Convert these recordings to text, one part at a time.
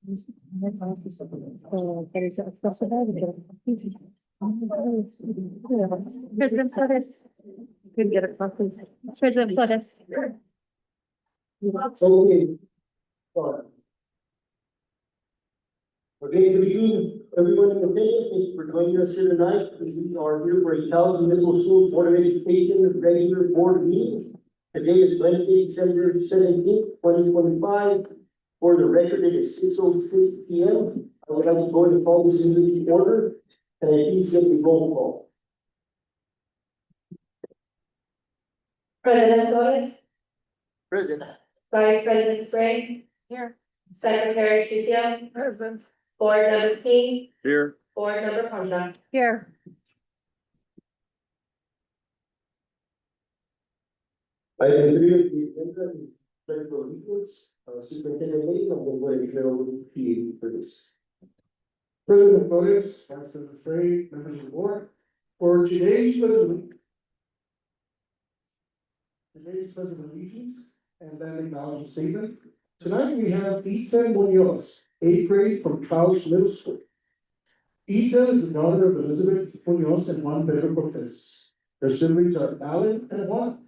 President Flores. Could get a copy. President Flores. Okay. Okay, good evening, everyone in attendance. Thank you for joining us here tonight. We are here for a Towson Middle School Board of Education regular board meeting. Today is Wednesday, December 17th, 2025. For the record, it is 6:06 p.m. I would like to go ahead and call this meeting to order. And I please get the roll call. President Flores, Present. Vice President Spring. Here. Secretary Tupia, Present. Board Member King, Here. Board Member Concha. Here. Item 3 of the agenda is pledge of allegiance. Superintendent Lee, I'm going to go ahead and turn over to you for this. President Flores, Vice President Frey, members of the board, for today's pledge of allegiance and then acknowledgement statement. Tonight we have Itzel Munoz, eighth grade from Taos Middle School. Itzel is the daughter of Elizabeth Munoz and Juan Pedro Cortez. Her siblings are Alan and Juan.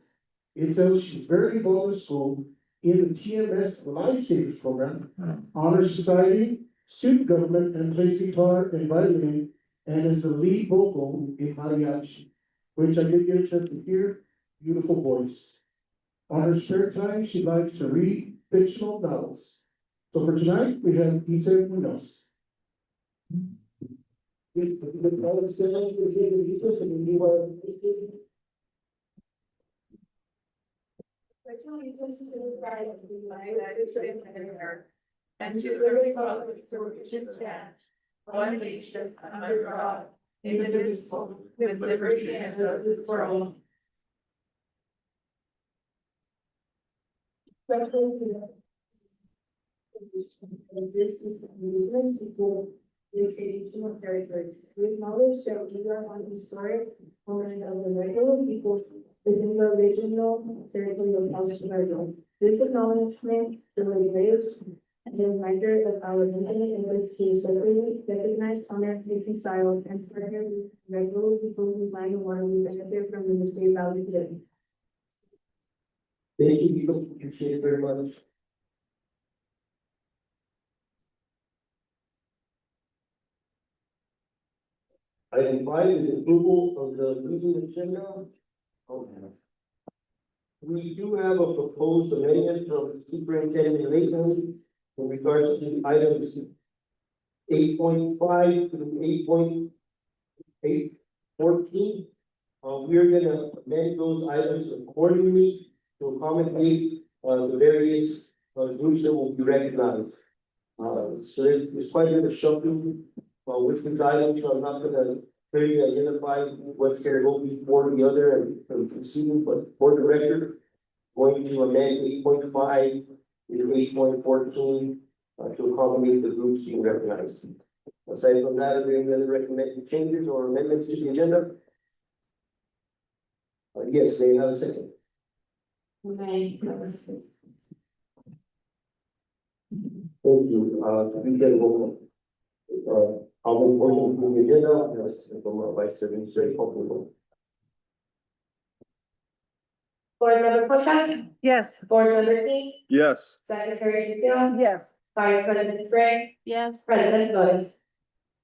Itzel, she's very involved in school in the TMS Lifesavers Program, Honor Society, student government, and plays guitar and violin, and is the lead vocal in mariachi, which I did get a chance to hear. Beautiful voice. On her spare time, she likes to read fictional novels. So for tonight, we have Itzel Munoz. Allegiance to the flag of the United States of America, and to the republic for which it stands, one nation under God, indivisible, with liberty and justice for all. This is the religious people in traditional territories. We acknowledge that we are on historic homeland of the regular people within the original territory of Australia. This acknowledgement delivers as a reminder of our infinite ability to separately recognize, honor, reconcile, and partner with regular people whose land and water we benefit from the mystery valley today. Thank you, people. Appreciate it very much. Item 5 is approval of the meeting agenda. We do have a proposed amendment from Superintendent Layton in regards to items 8.5 through 8.814. We're gonna amend those items accordingly to accommodate the various groups that will be recognized. So there's quite a bit of shuffling with these items, so I'm not gonna clearly identify what's gonna go before the other and proceeding, but for the record, going to amend 8.5 to 8.14 to accommodate the groups being recognized. Aside from that, are there any other recommended changes or amendments to the agenda? Yes, they have a second. Okay. Thank you. We get a roll call. I'll move motion to the agenda, yes, from Vice President, say, call. Board Member Concha, Yes. Board Member King, Yes. Secretary Tupia, Yes. Vice President Spring, Yes. President Flores.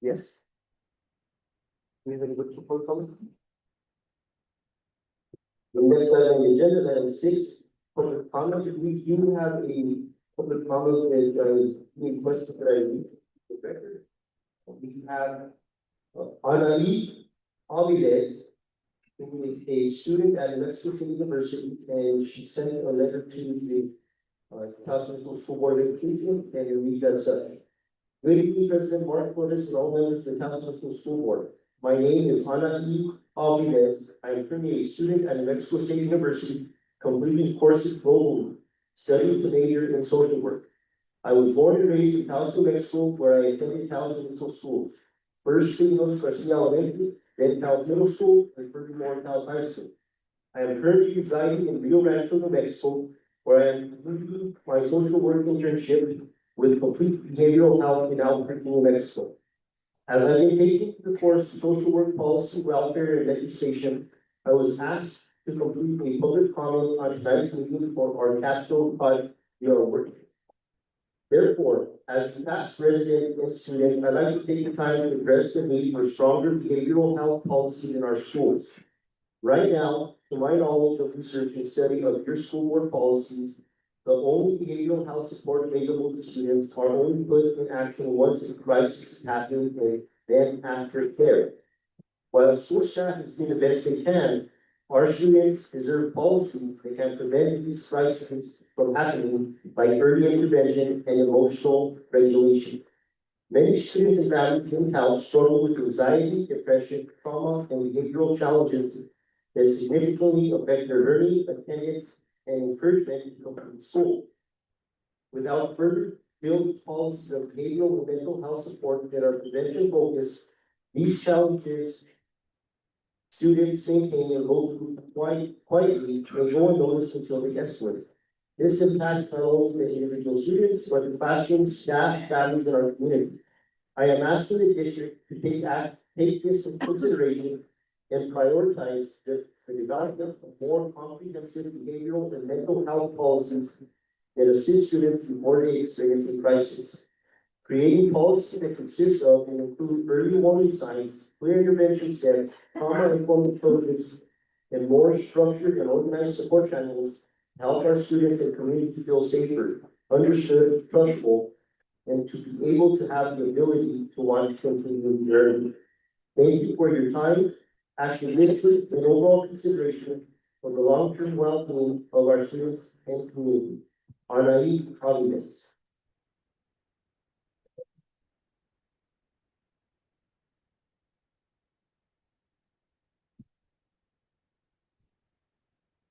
Yes. Anybody with support comment? The next item on the agenda is item 6, public comment. We do have a public comment that is being requested that I read the record. We have Anaí Aviles, who is a student at Mexico State University, and she sent a letter to the Towson School Board of Education, and it reads as such. Good evening, President Mark Flores, and all members of the Towson School Board. My name is Anaí Aviles. I am currently a student at Mexico State University, completing courses globally, studying to major in social work. I was born and raised in Towson, Mexico, where I attended Towson Middle School. First, Los Garcia Elementary, then Towson Middle School, and furthermore, Towson High School. I am currently residing in Rio Rancho, New Mexico, where I am completing my social work internship with complete behavioral health in Albuquerque, New Mexico. As I've been taking the course Social Work Policy, Welfare, and Legislation, I was asked to complete a public comment on tonight's meeting for our capstone project we are working. Therefore, as the past resident and student, I'd like to take the time to address the need for stronger behavioral health policy in our schools. Right now, to my knowledge of research and study of your school board policies, the only behavioral health support available to students are only put in action once a crisis happens and then after care. While school staff is doing the best they can, our students deserve policy that can prevent these crises from happening by early intervention and emotional regulation. Many students and families in Cal struggle with anxiety, depression, trauma, and behavioral challenges that significantly affect their learning, attendance, and encouragement to complete school. Without further build policies of behavioral and mental health support that are prevention focused, these challenges students maintain and go through quietly and go unnoticed until they escalate. This impacts not only the individual students, but the classroom, staff, families, and our community. I am asking the district to take this into consideration and prioritize the development of more comprehensive behavioral and mental health policies that assist students before they experience a crisis. Creating policy that consists of and include early warning signs, clear intervention steps, trauma-informed approaches, and more structured and organized support channels to help our students and community feel safer, understood, trustful, and to be able to have the ability to want to continue learning. Thank you for your time, activism, and overall consideration for the long-term well-being of our students and community. Anaí Providence.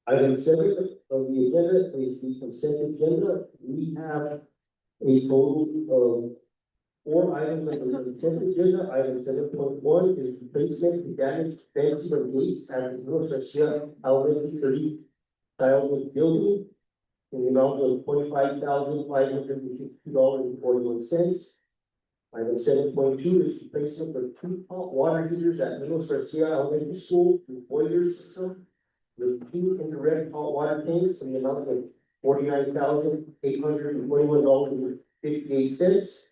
Item 7 of the agenda is the consent agenda. We have a total of 4 items on the consent agenda. Item 7.1 is replacement of damaged fences or gates at the North Garcia Elementary 30 childhood building in the amount of $25,552.41. Item 7.2 is replacement of 2 hot water heaters at North Garcia Elementary School with boiler system with 2 indirect hot water tanks in the amount of $49,821.58.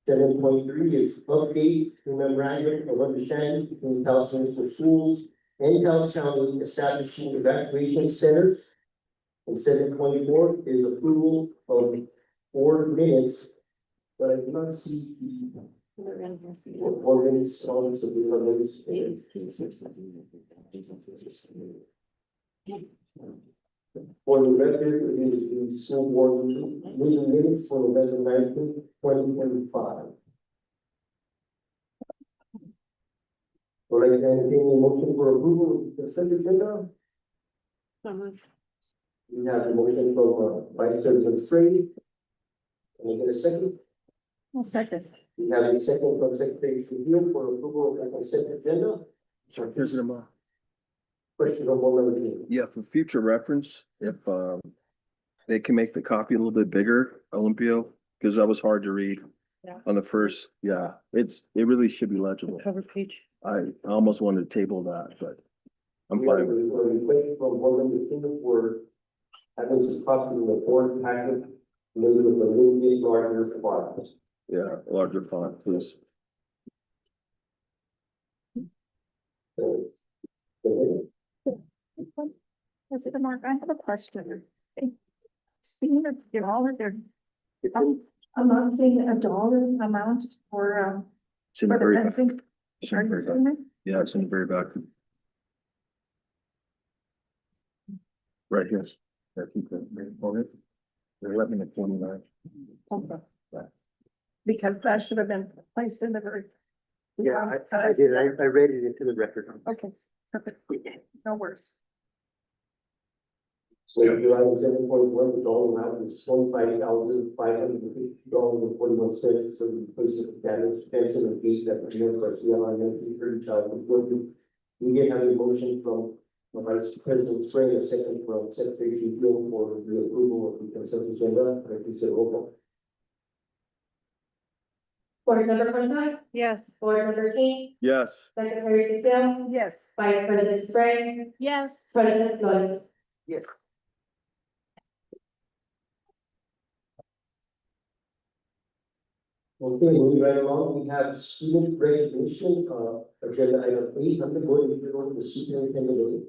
7.3 is update to memorandum of understanding between Taos Municipal Schools and Taos County establishing evacuation centers. And 7.4 is approval of 4 minutes, but I do not see the 4 minutes on the minutes. For the record, it is the school board meeting minutes for November 19th, 2025. Would like to entertain a motion for approval of the consent agenda? We have the motion from Vice President Stray. Can I get a second? I'll second. We have a second from Secretary Trujillo for approval of the consent agenda. Sorry, President Ma. Question on board member two. Yeah, for future reference, if they can make the copy a little bit bigger, Olympio, because that was hard to read. Yeah. On the first, yeah, it really should be legible. Cover page. I almost wanted to table that, but I'm We have fine with it. a request from board member two for having some copies in the board packet, maybe with a little bit larger font. Yeah, larger font, please. So, President Mark, I have a question. Seeing a dollar there, I'm not seeing a dollar amount for It's in the the very back. fencing. It's in Are the you very back. seeing it? Yeah, it's in the very back. Right here. Yeah, keep it. They're letting me at 29. Okay. Because that should have been placed in the very. Yeah, I did, I read it into the record. Okay, perfect. No worse. So your item 7.1, the dollar amount is $25,550.41. So the place of damage, fence and the gate that the North Garcia Elementary 30 childhood building. We did have a motion from Vice President Sway, a second from Secretary Trujillo for the approval of the consent agenda. I think so, roll call. Board Member Conrad, Yes. Board Member King, Yes. Secretary Goodell, Yes. Vice President Spring, Yes. President Flores. Yes. Okay, moving right along, we have student graduation, agenda item 8. I'm going to go to the superintendent.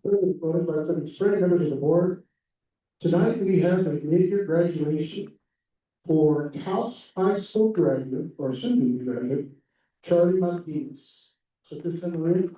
Voted by President Spring, members of the board. Tonight, we have a mid-year graduation for Taos High School graduate, or soon-to-be graduate, Charlie Martinez. So, Kristen Marie.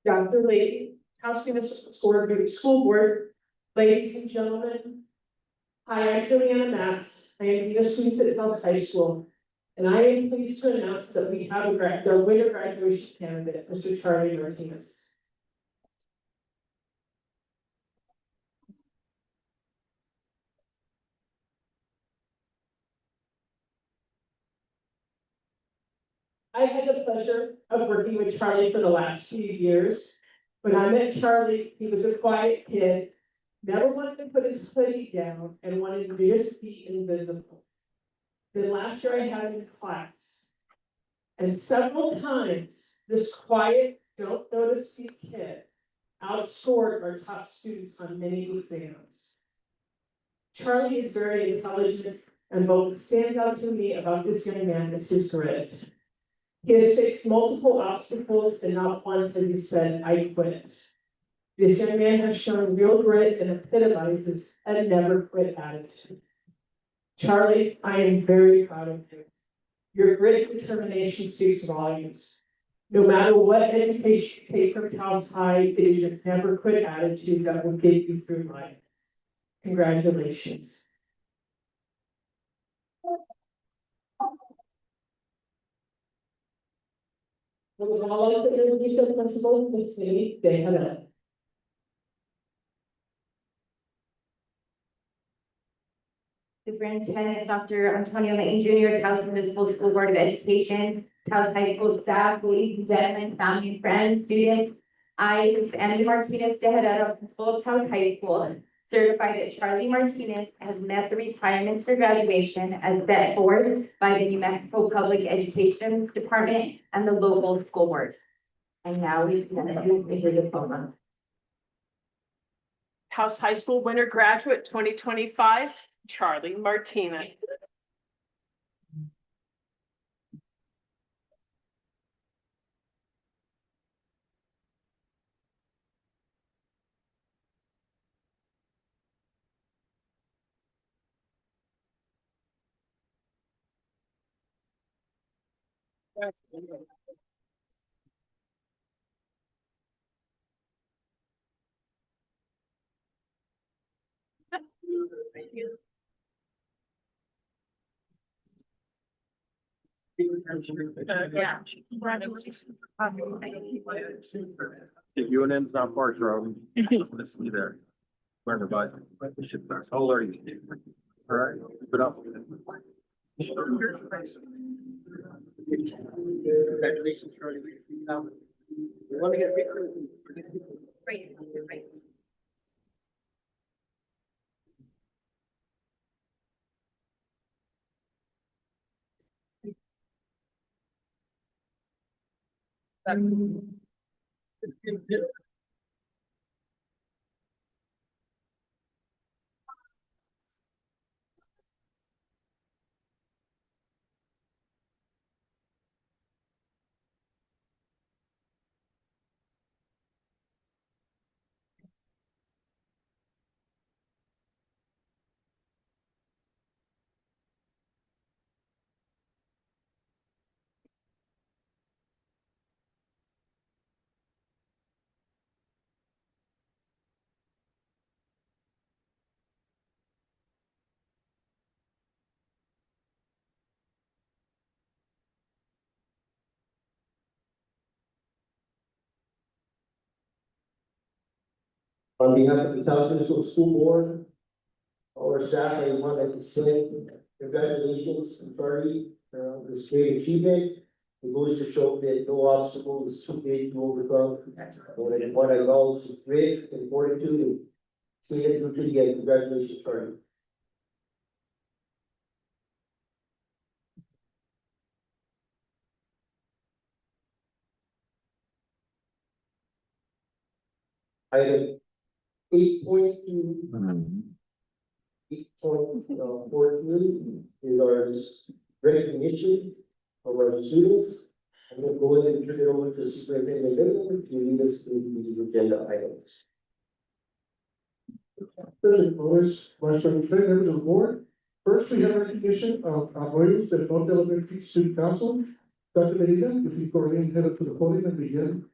Dr. Lady, House School Board, ladies and gentlemen. Hi, I'm Juliana Matz. I am Dean of Students at House High School. And I am pleased to announce that we have our winter graduation candidate, Mr. Charlie Martinez. I've had the pleasure of working with Charlie for the last few years. When I met Charlie, he was a quiet kid, never wanted to put his hoodie down and wanted to just be invisible. Then last year I had him in class. And several times, this quiet, don't notice me kid outscored our top students on many exams. Charlie is very intelligent, and what stands out to me about this young man is his grit. He has faced multiple obstacles, and not once has he said, "I quit." This young man has shown real grit and epitomizes a never quit attitude. Charlie, I am very proud of you. Your grit and determination speaks volumes. No matter what education you take from Taos High, it is your never quit attitude that will get you through life. Congratulations. I would now like to introduce our principal, Ms. Cindy Dehanan. Superintendent Dr. Antonio Layton Junior, Taos Municipal School Board of Education, Taos High School staff, ladies and gentlemen, family and friends, students. I, Ms. Andy Martinez de Herrera, principal of Taos High School, certify that Charlie Martinez has met the requirements for graduation as set forth by the New Mexico Public Education Department and the local school board. And now we present you with your diploma. Taos High School winter graduate 2025, Charlie Martinez. Yeah. If you and M's not Park Road, let's see there. Learn the bike. How old are you? All right, put up. Congratulations, Charlie. We want to get a picture. Right, right. On behalf of the Taos Municipal School Board, our staff, I want to say congratulations to Charlie, this great achievement. It goes to show that no obstacle is too big to overcome. What I acknowledge is grit and fortitude and see it through to the end. Congratulations, Charlie. Item 8.2. 8.42 is our recognition of our students. I'm gonna go ahead and turn it over to Superintendent Littleton to lead us through these agenda items. President Flores, Vice President, members of the board. First, we have recognition of Arroyos del Norte Elementary Student Council. Dr. Medina, if you go ahead and head up to the podium and begin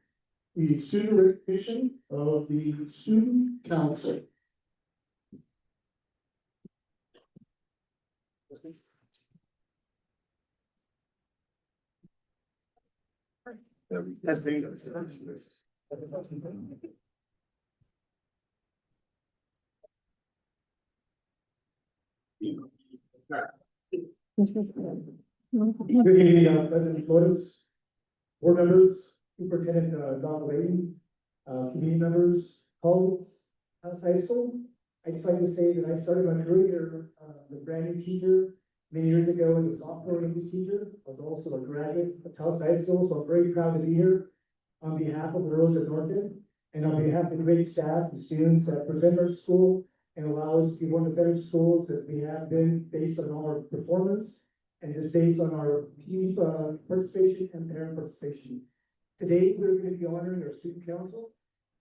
the student recognition of the student council. Good evening, President Flores, board members, Superintendent, Don Wayne, community members, colleagues, high school. I'd just like to say that I started my career, as a brand new teacher many years ago as a sophomore English teacher. I was also a graduate of Taos High School, so I'm very proud to be here on behalf of the Rose of Norton and on behalf of the great staff and students that present our school and allow us to be one of the better schools that we have been based on our performance and just based on our community participation and parent participation. Today, we're going to be honoring our student council.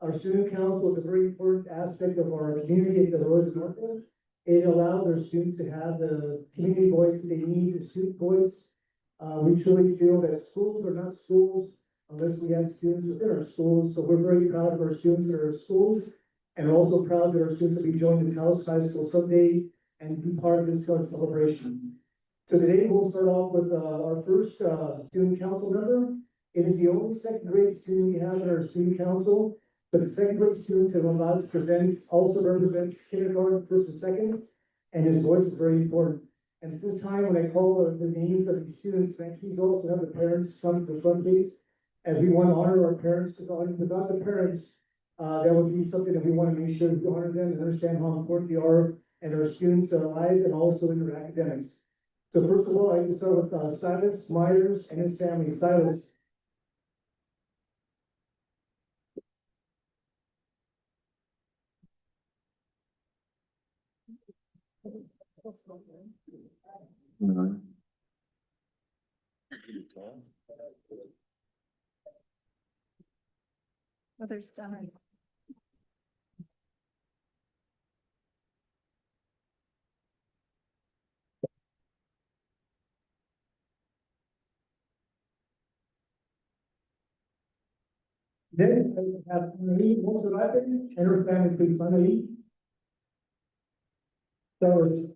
Our student council is a very important aspect of our community at the Rose of Northwood. It allows our students to have the community voice that they need, the student voice. We truly feel that schools are not schools unless we have students within our schools. So we're very proud of our students in our schools and also proud that our students will be joining the Taos High School someday and be part of this celebration. So today we'll start off with our first student council member. It is the only second grade student we have in our student council, but the second grade student that I'm allowed to present also represents kindergarten, first and second, and his voice is very important. And at this time, when I call the names of the students, please also have the parents come to the front, please, as we want to honor our parents, because without the parents, that would be something that we want to make sure we honor them and understand how important they are in our students' lives and also in their academics. So first of all, I can start with Silas Myers and his family. Silas. Mother's done. Then I have Marie Monserrate and her family, please, Marie. So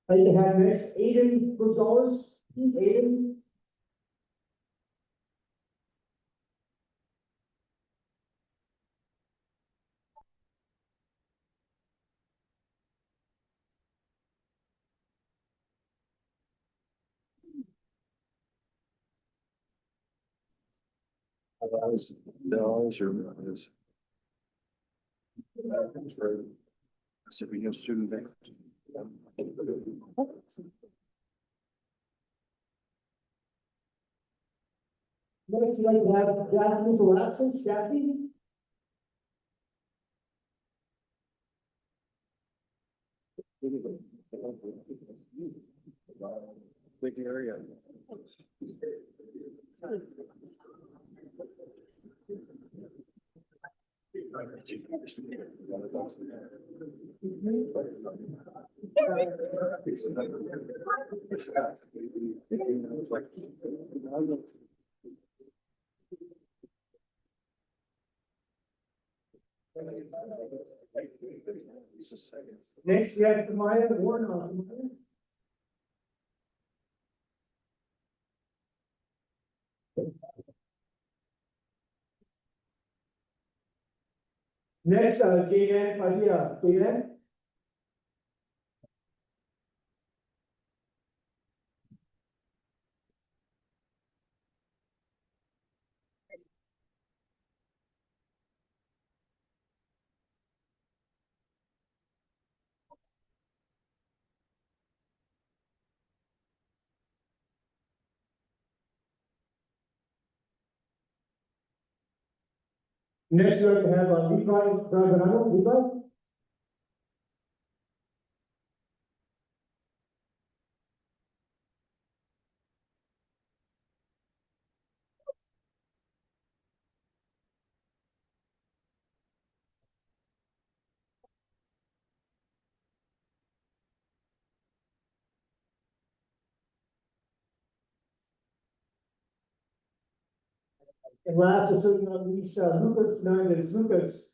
I can have next Aiden Gonzalez. Aiden. I said, we have student bank. Next, I'd like to have Jasmine Velasquez. Jasmine. Big area. Next, we have Kamaya Warnock. Next, Jane Padilla, Jane. Next, we have Levi Zambrano, Levi. And last, but certainly not least, Lucas Hernandez, Lucas.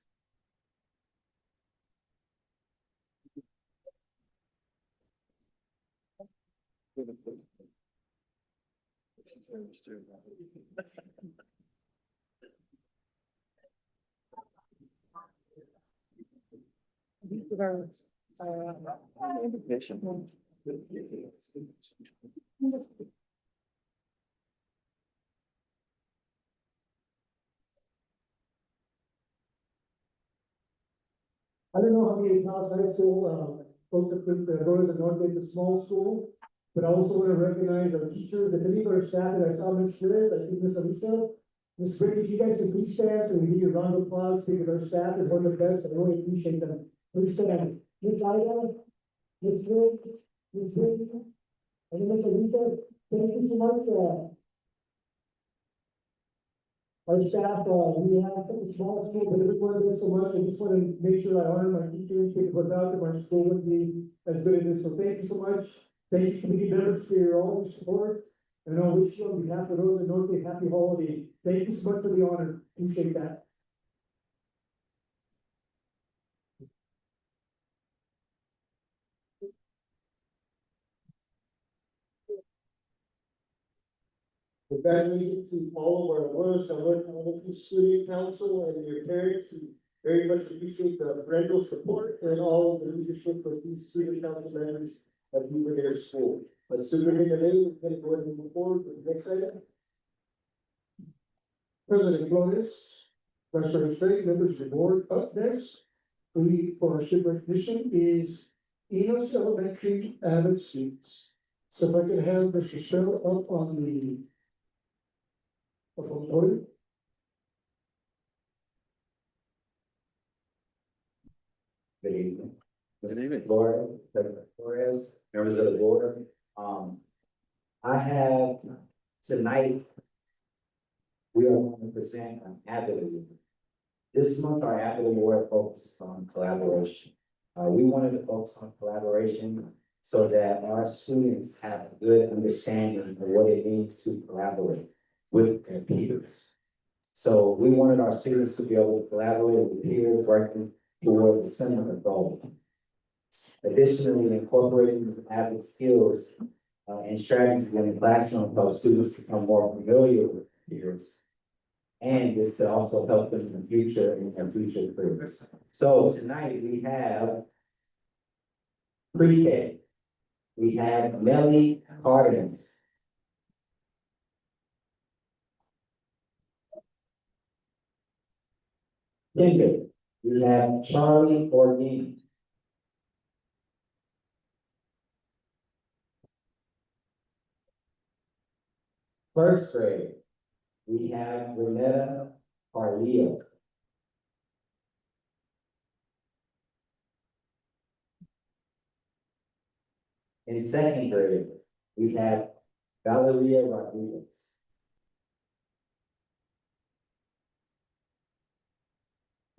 I don't know how many Taos High School, folks that put the Rose of North Bay, a small school. But I also want to recognize our teachers, and any of our staff that I saw Ms. Smith, I think Ms. Alisa. Ms. Brittany, if you guys can please stand, so we give you a round of applause, because our staff is one of the best, I really appreciate them. Please stand. Ms. Ida, Ms. Smith, Ms. Brittany, and then Ms. Alisa, thank you so much, our staff, we have such a small school, but everyone does so much. I just want to make sure I honor my teachers, because without them, our school wouldn't be as good as this. So thank you so much. Thank you, committee members, for your all support. And I wish you on behalf of those in North Bay, happy holiday. Thank you so much for the honor. Appreciate that. Congratulations to all of our Loyola Salvador Elementary Student Council and your parents. We very much appreciate the parental support and all of the leadership of these student council members of Beaver Dam School. But Superintendent Lee, we're going to go ahead and move forward with the next item. President Flores, Vice President Straight, members of the board. Up next, for our student recognition is Enos Elementary avid students. So if I can have Mr. Sherrill up on the podium. Good evening. Good evening. Laura, President Flores, members of the board. I have tonight, we are going to present an Avid Award. This month, our Avid Award focuses on collaboration. We wanted to focus on collaboration so that our students have a good understanding of what it means to collaborate with their peers. So we wanted our students to be able to collaborate with peers working toward the similar goal. Additionally, incorporating Avid skills and strategies in the classroom help students become more familiar with peers. And this could also help them in the future in their future careers. So tonight we have pre-K. We have Melly Cardens. Kinder, we have Charlie Orgini. First grade, we have Renetta Carleo. In second grade, we have Valeria Rodriguez.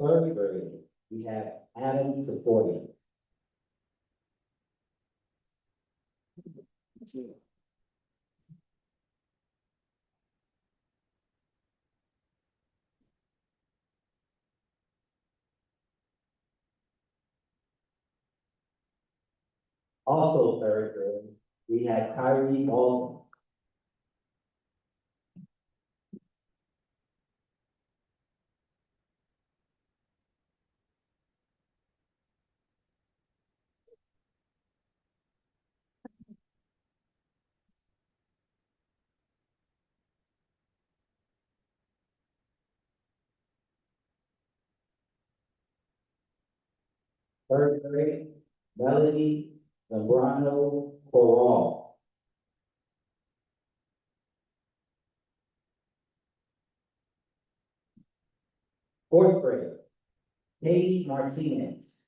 Third grade, we have Adam Sequoia. Also third grade, we have Kyrie Baldwin. Third grade, Melody Zambrano Corral. Fourth grade, Katie Martinez.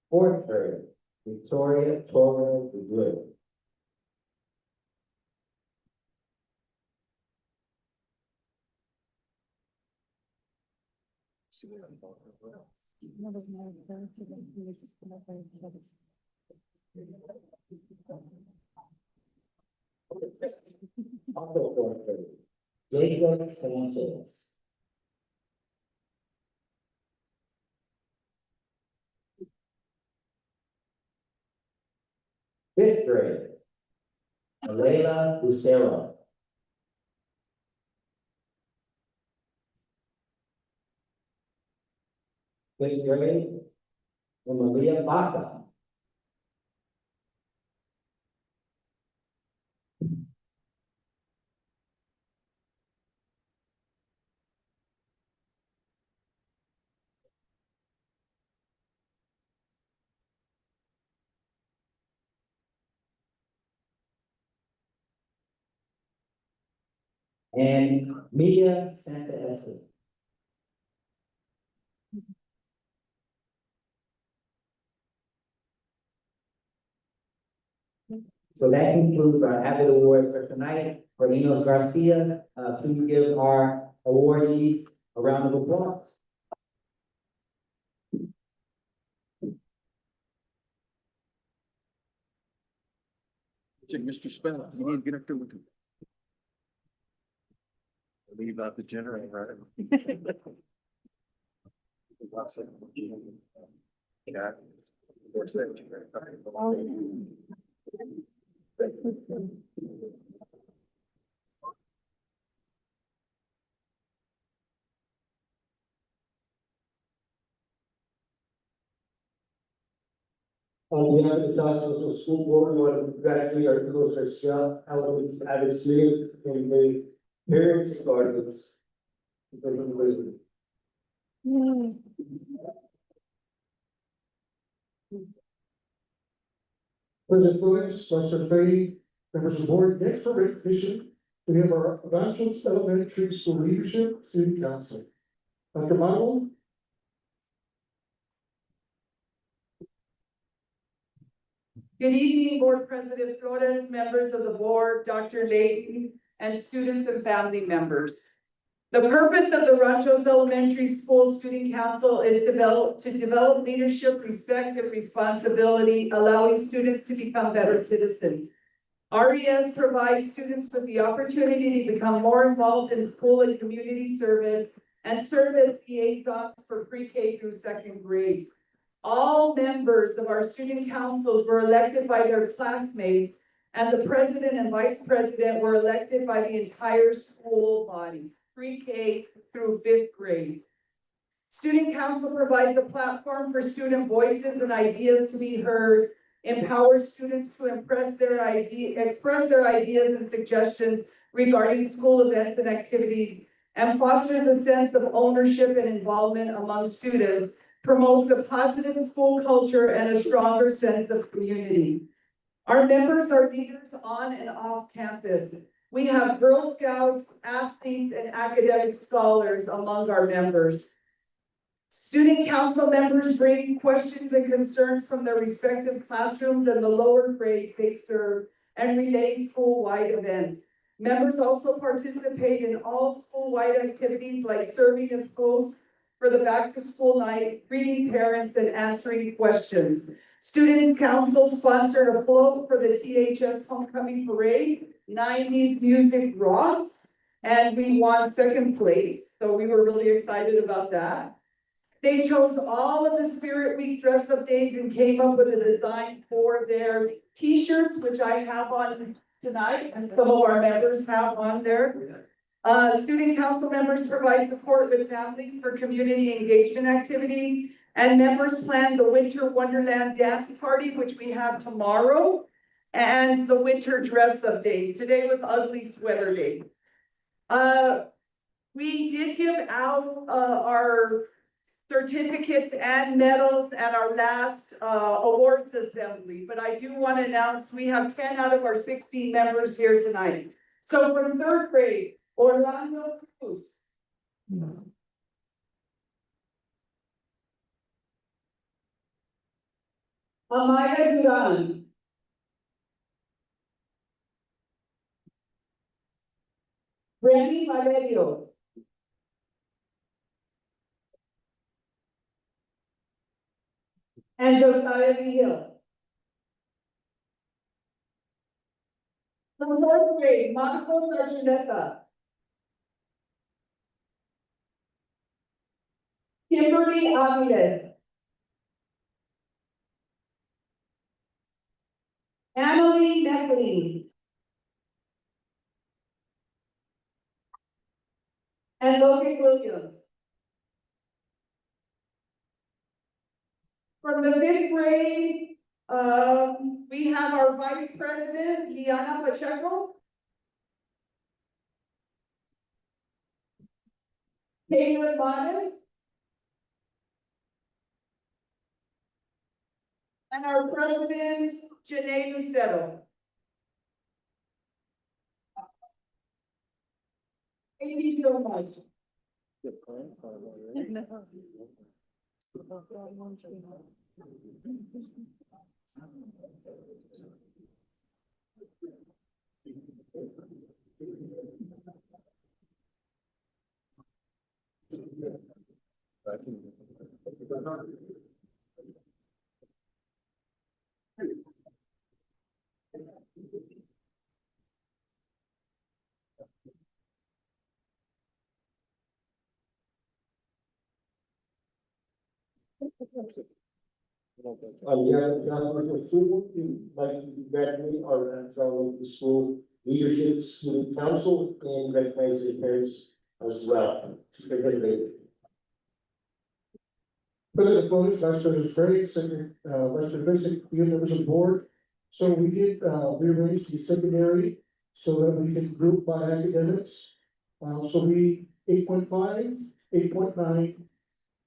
Fourth grade, Victoria Torres Wood. Also fourth grade, Jacob Sanchez. Fifth grade, Alayla Lucero. Fifth grade, Maria Baca. And Mia Santa Esther. So that concludes our Abbott Awards for tonight. For Enos Garcia, please give our awardees a round of applause. Mr. Spell, you need to get up there with him. Leave out the generator, right? Yeah. On behalf of the Johnson School Board, we want to congratulate our Enos Garcia, Avid students, and the parents and guardians. President Lewis, Dr. Fay, members of the board, next for recognition, we have our Evangelos Elementary School Leadership Student Council. Dr. Michael. Good evening, Board President Flores, members of the board, Dr. Layton, and students and family members. The purpose of the Ranchos Elementary School Student Council is to develop leadership, respect, and responsibility, allowing students to become better citizens. RES provides students with the opportunity to become more involved in school and community service and serve as liaisons for pre-K through second grade. All members of our student councils were elected by their classmates, and the president and vice president were elected by the entire school body, pre-K through fifth grade. Student council provides a platform for student voices and ideas to be heard, empowers students to express their ideas and suggestions regarding school events and activities, and fosters a sense of ownership and involvement among students, promotes a positive school culture and a stronger sense of community. Our members are leaders on and off campus. We have Girl Scouts, athletes, and academic scholars among our members. Student council members bring questions and concerns from their respective classrooms and the lower grades they serve and relay school-wide events. Members also participate in all school-wide activities like serving as hosts for the back-to-school night, greeting parents, and answering questions. Students Council sponsored a float for the THS Homecoming Parade, 90s Music Rocks, and we won second place, so we were really excited about that. They chose all of the Spirit Week dress-up days and came up with a design for their t-shirts, which I have on tonight, and some of our members have on there. Student council members provide support with families for community engagement activities, and members plan the Winter Wonderland Dance Party, which we have tomorrow, and the winter dress-up days. Today was Ugly Sweater Day. We did give out our certificates and medals at our last awards assembly, but I do want to announce we have 10 out of our 16 members here tonight. So from third grade, Orlando Cruz. Amaya Duran. Remy Valerio. And Josiah Hill. From fourth grade, Marcos Archuleta. Kimberly Aviles. Emily Meckling. And Logan Williams. From the fifth grade, we have our vice president, Liana Pacheco. Caleb Manes. And our president, Janae Lucero. Thank you so much. Councilor Sue, you'd like to congratulate our the school leadership, student council, and recognize the parents as well. Congratulations. President Flores, Vice President Frey, Secretary, Vice President Basic, you members of the board. So we did, rearrange the secondary so that we can group by academics. So we 8.5, 8.9,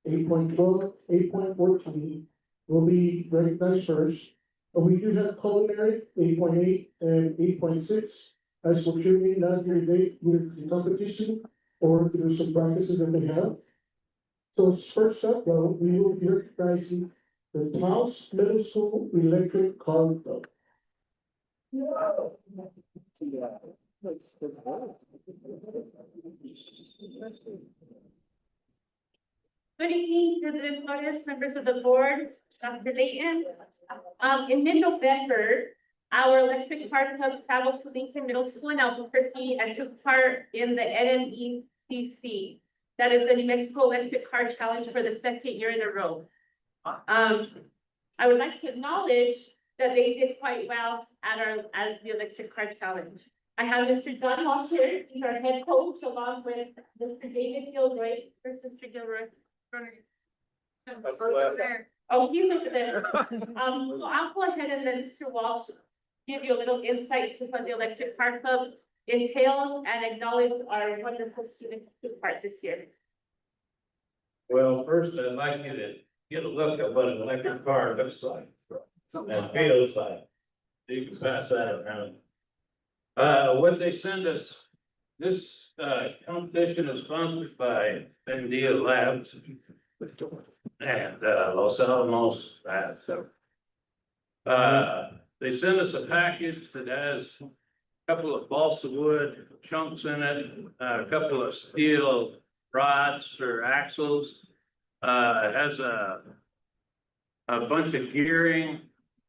8.12, 8.14 will be recognized first. But we do have culinary, 8.8 and 8.6, as for cheerleading, not here today, with the competition or through some practices that they have. So first up, though, we will be recognizing the Taos Middle School Electric Car Club. Good evening, President Flores, members of the board, Dr. Layton. In mid-November, our electric car club traveled to Lincoln Middle School in Albuquerque and took part in the NMECC. That is the New Mexico Electric Car Challenge for the second year in a row. I would like to acknowledge that they did quite well at the electric car challenge. I have Mr. John Walsh here, he's our head coach, along with Mr. David Gilroy, or Sister Gilroy. Oh, he's over there. So I'll go ahead and let Mr. Walsh give you a little insight to what the electric car club entails and acknowledge our wonderful students who took part this year. Well, first, I'd like you to get a look at what an electric car looks like and feels like. You can pass that around. What they send us, this competition is sponsored by NDA Labs and Los Alamos. They they sent us a package that has a couple of balsa wood chunks in it, a couple of steel rods or axles. It has a bunch of gearing,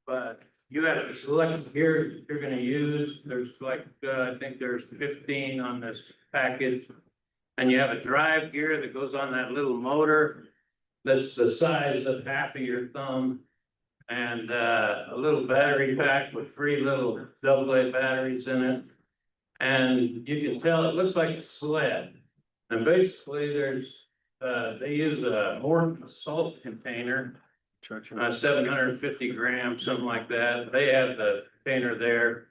but you have to select the gear you're gonna use. There's like, I think there's 15 on this package. And you have a drive gear that goes on that little motor that's the size of half of your thumb. And a little battery pack with 3 little AA batteries in it. And you can tell it looks like a sled. And basically there's, they use a Morton salt container, 750 grams, something like that. They have the container there.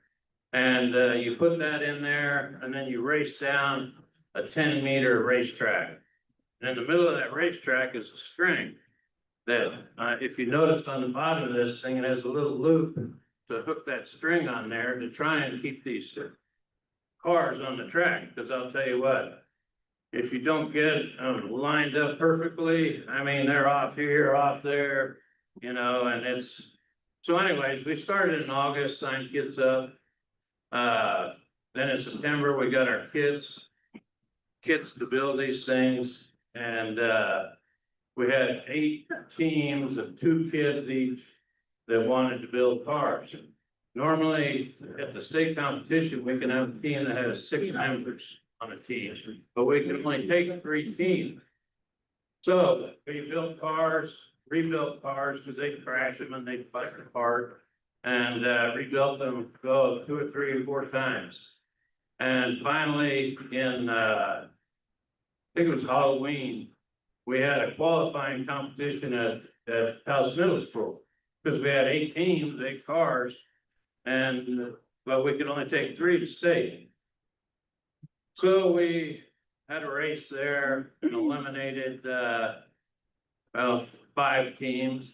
And you put that in there and then you race down a 10-meter racetrack. And in the middle of that racetrack is a string that, if you noticed on the bottom of this thing, it has a little loop to hook that string on there to try and keep these cars on the track. Because I'll tell you what, if you don't get lined up perfectly, I mean, they're off here, off there, you know, and it's, so anyways, we started in August, signed kids up. Then in September, we got our kits to build these things. And we had 8 teams of 2 kids each that wanted to build cars. Normally, at the state competition, we can have a team that has 6 members on a team, but we can only take 3 teams. So we built cars, rebuilt cars because they crash them and they bust apart, and rebuilt them 2 or 3 or 4 times. And finally, in I think it was Halloween, we had a qualifying competition at House Middle School, because we had 8 teams, 8 cars, and but we could only take 3 to state. So we had a race there and eliminated 5 teams.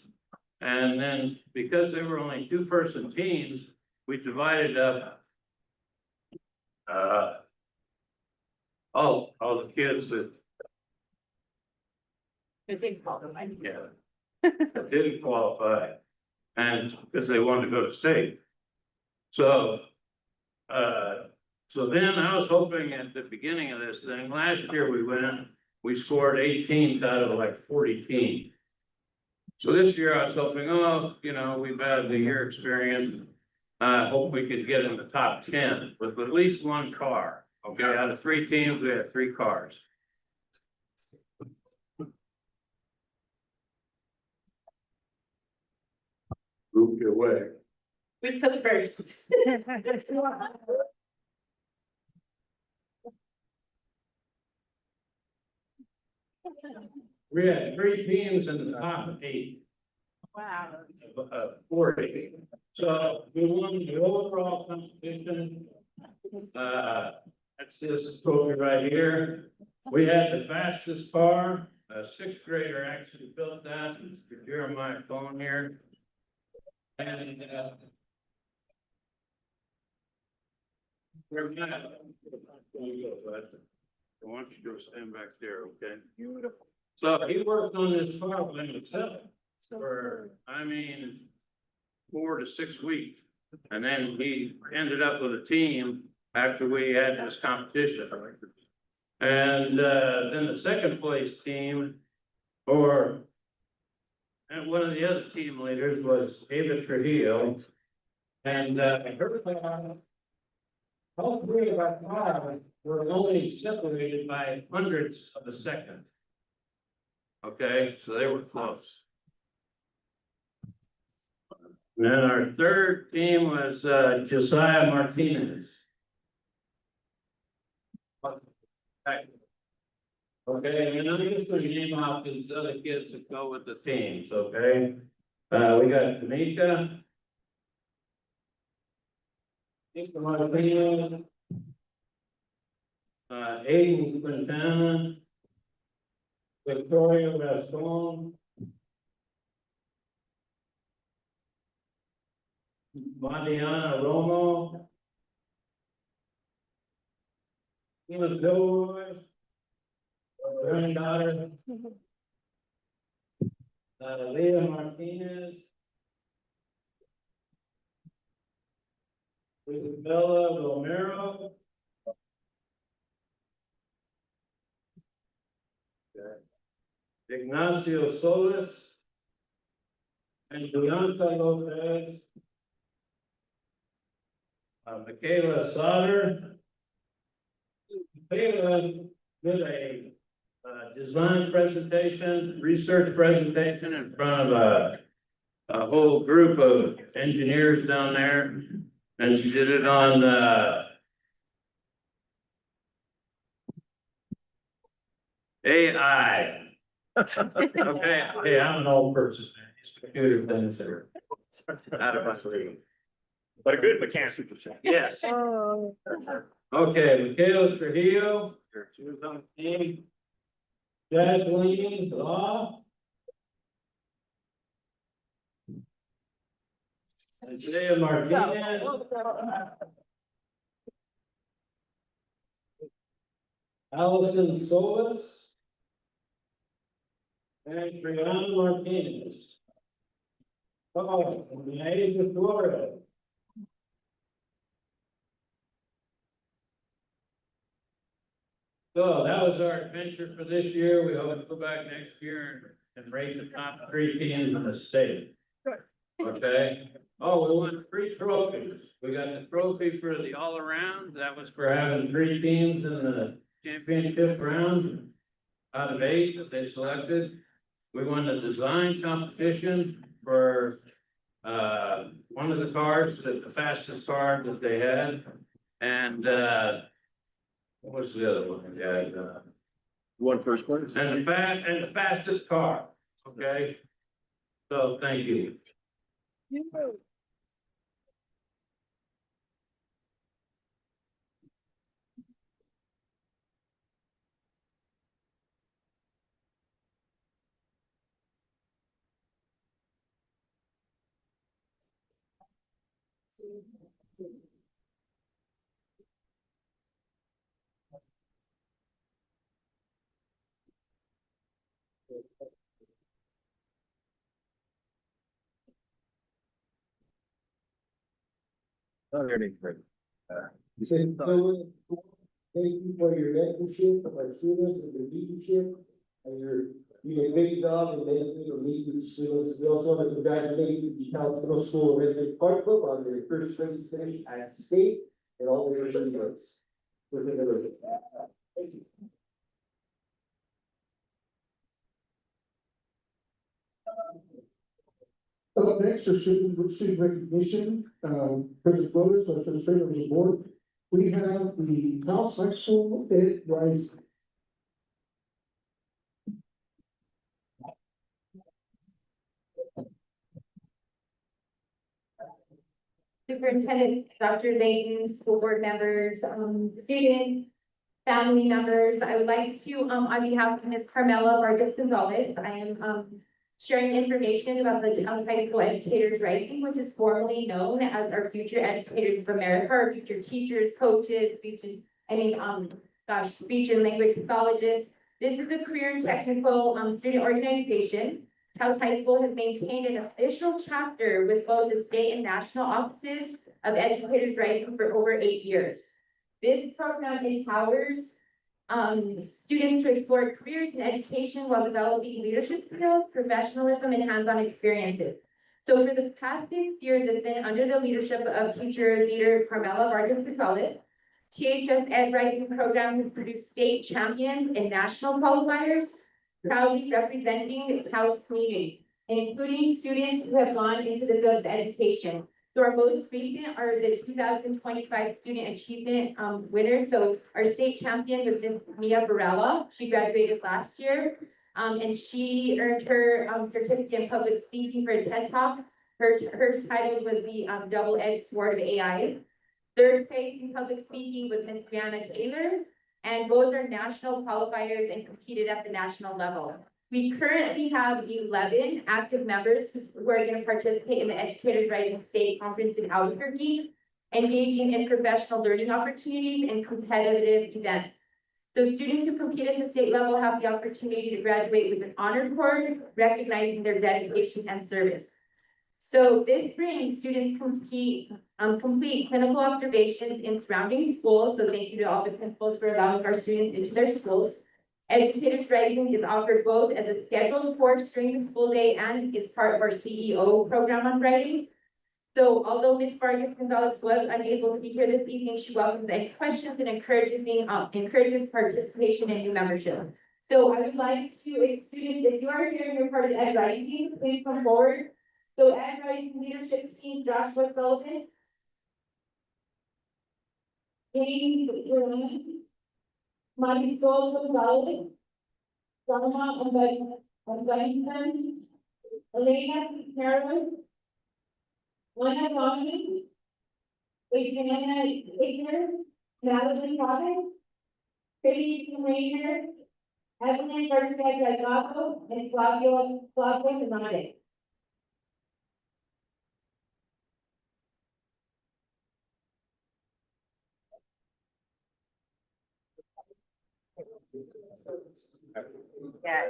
And then because they were only 2-person teams, we divided up all the kids that that didn't qualify, and because they wanted to go to state. So so then I was hoping at the beginning of this thing, last year we scored 18 out of like 40 teams. So this year I was hoping, you know, we've had the year experience. I hope we could get in the top 10 with at least 1 car. Okay, out of 3 teams, we had 3 cars. Group your way. We took first. We had 3 teams in the top 8. Wow. 40. So we won the overall competition. That's this trophy right here. We had the fastest car. A 6th grader actually built that. You're on my phone here. And where am I? Why don't you go stand back there, okay? Beautiful. So he worked on this car by himself for, I mean, 4 to 6 weeks. And then he ended up with a team after we had this competition. And then the 2nd place team, and one of the other team leaders was Ava Trujillo. And all 3 of our cars were only separated by hundredths of a second. Okay, so they were close. And then our 3rd team was Josiah Martinez. Okay, and I'm just gonna name off these other kids that go with the teams, okay? We got Tamika. Martinez. Aiden Quintana. Victoria Gaston. Mariana Romo. Tina Gilroy. Granddaughter. Leah Martinez. Isabella Romero. Ignacio Solis. And Bianca Lopez. Michaela Sauter. Michaela did a design presentation, research presentation in front of a whole group of engineers down there. And she did it on AI. Okay, hey, I'm an old person. These computer things are out of my league. But a good mechanic. Yes. Oh. Okay, Michaela Trujillo. She was on the team. Jacqueline Law. Isaiah Martinez. Allison Solis. And Brianna Martinez. Oh, from the Asia, Florida. So that was our adventure for this year. We hope to go back next year and raise the top 3 teams in the state. Okay, oh, we won 3 trophies. We got the trophy for the all around. That was for having 3 teams in the championship round out of 8 that they selected. We won the design competition for one of the cars, the fastest car that they had. And what was the other one? Yeah, Won first place. and the fastest car. Okay. So thank you. Oh, there it is. So, thank you for your mentorship of our students and your leadership. And you did a great job in mentoring or leading the students. We also want to congratulate the Taos Middle School Resident Park Club on their first place finish at state and all their achievements. Within the league. Thank you. Up next is student recognition, President Flores, our administrator of the board. We have the Taos High School Ed Rising. Superintendent Dr. Layton, school board members, students, family members, I would like to, on behalf of Ms. Carmela Vargas Gonzalez, I am, sharing information about the Taos High School Educators Rising, which is formerly known as our Future Educators of America, our future teachers, coaches, speech and language pathologists. This is a career and technical, student organization. Taos High School has maintained an official chapter with both the state and national offices of Educators Rising for over 8 years. This program empowers students to explore careers in education while developing leadership skills, professionalism, and hands-on experiences. So for the past 6 years, it's been under the leadership of teacher leader Carmela Vargas Gonzalez. THS Ed Rising program has produced state champions and national qualifiers, proudly representing the Taos community, including students who have gone into the field of education. So our most recent are the 2025 Student Achievement winners. So our state champion was Ms. Mia Barella. She graduated last year, and she earned her certificate in public speaking for a TED Talk. Her title was the double-edged sword of AI. Third place in public speaking was Ms. Brianna Taylor, and both are national qualifiers and competed at the national level. We currently have 11 active members who are going to participate in the Educators Rising State Conference in Albuquerque, engaging in professional learning opportunities and competitive events. So students who compete at the state level have the opportunity to graduate with an honor cord, recognizing their dedication and service. So this spring, students complete clinical observations in surrounding schools. So thank you to all the principals for allowing our students into their schools. Educators Rising is offered both as a scheduled course during the school day and is part of our CEO program on Fridays. So although Ms. Vargas Gonzalez was unable to be here this evening, she welcomes any questions and encourages participation and new membership. So I would like to, students, if you are here and you're part of Ed Rising, please come forward. So Ed Rising leadership team, Joshua Sullivan. Katie Marisol Gonzalez. Salma Ambainton. Elena Carolyn. Lena Dominic. Adriana Igner. Madeline Robin. Katie Rainer. Evelyn Garcia Delgado and Flavio Hernandez. Yeah.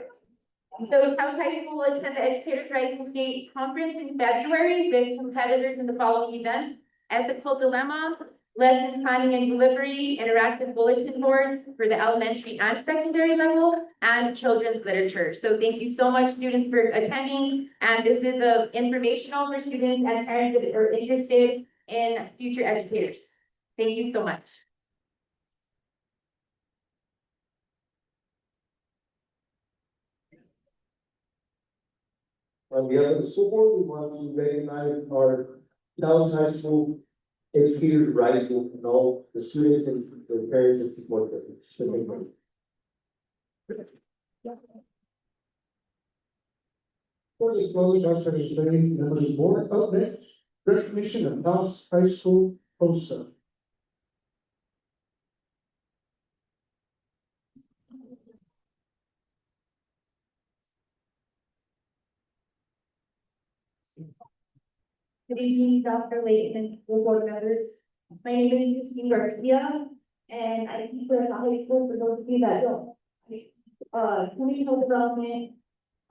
So Taos High School will attend the Educators Rising State Conference in February with competitors in the following events: Ethical Dilemma, Lesson Planning and Delivery, Interactive Bulletin Boards for the elementary and secondary level, and Children's Literature. So thank you so much, students, for attending. And this is informational for students and parents that are interested in future educators. Thank you so much. On behalf of the school board, we want to recognize our Dallas High School Educators Rising and all the students and their parents and support them. So thank you. For the closing conference, members of the board, up next, recognition of Dallas High School HOSA. Good evening, Dr. Layton and school board members. My name is Christine Garcia, and I teach at the high school for those of you that don't. Clinical development,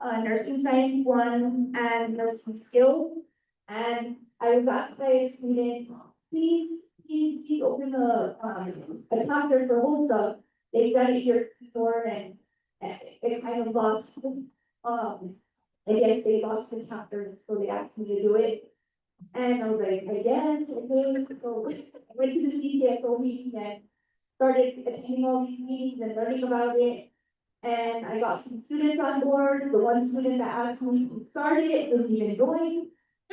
nursing science one, and nursing skills. And I was asked by a student, please open a chapter for HOSA. They've done it here before, and it kind of lost, I guess they lost the chapter, so they asked me to do it. And I was like, I guess, okay, so I went to the CPSO meeting and started attending all these meetings and learning about it. And I got some students on board. The one student that asked me to start it wasn't even going.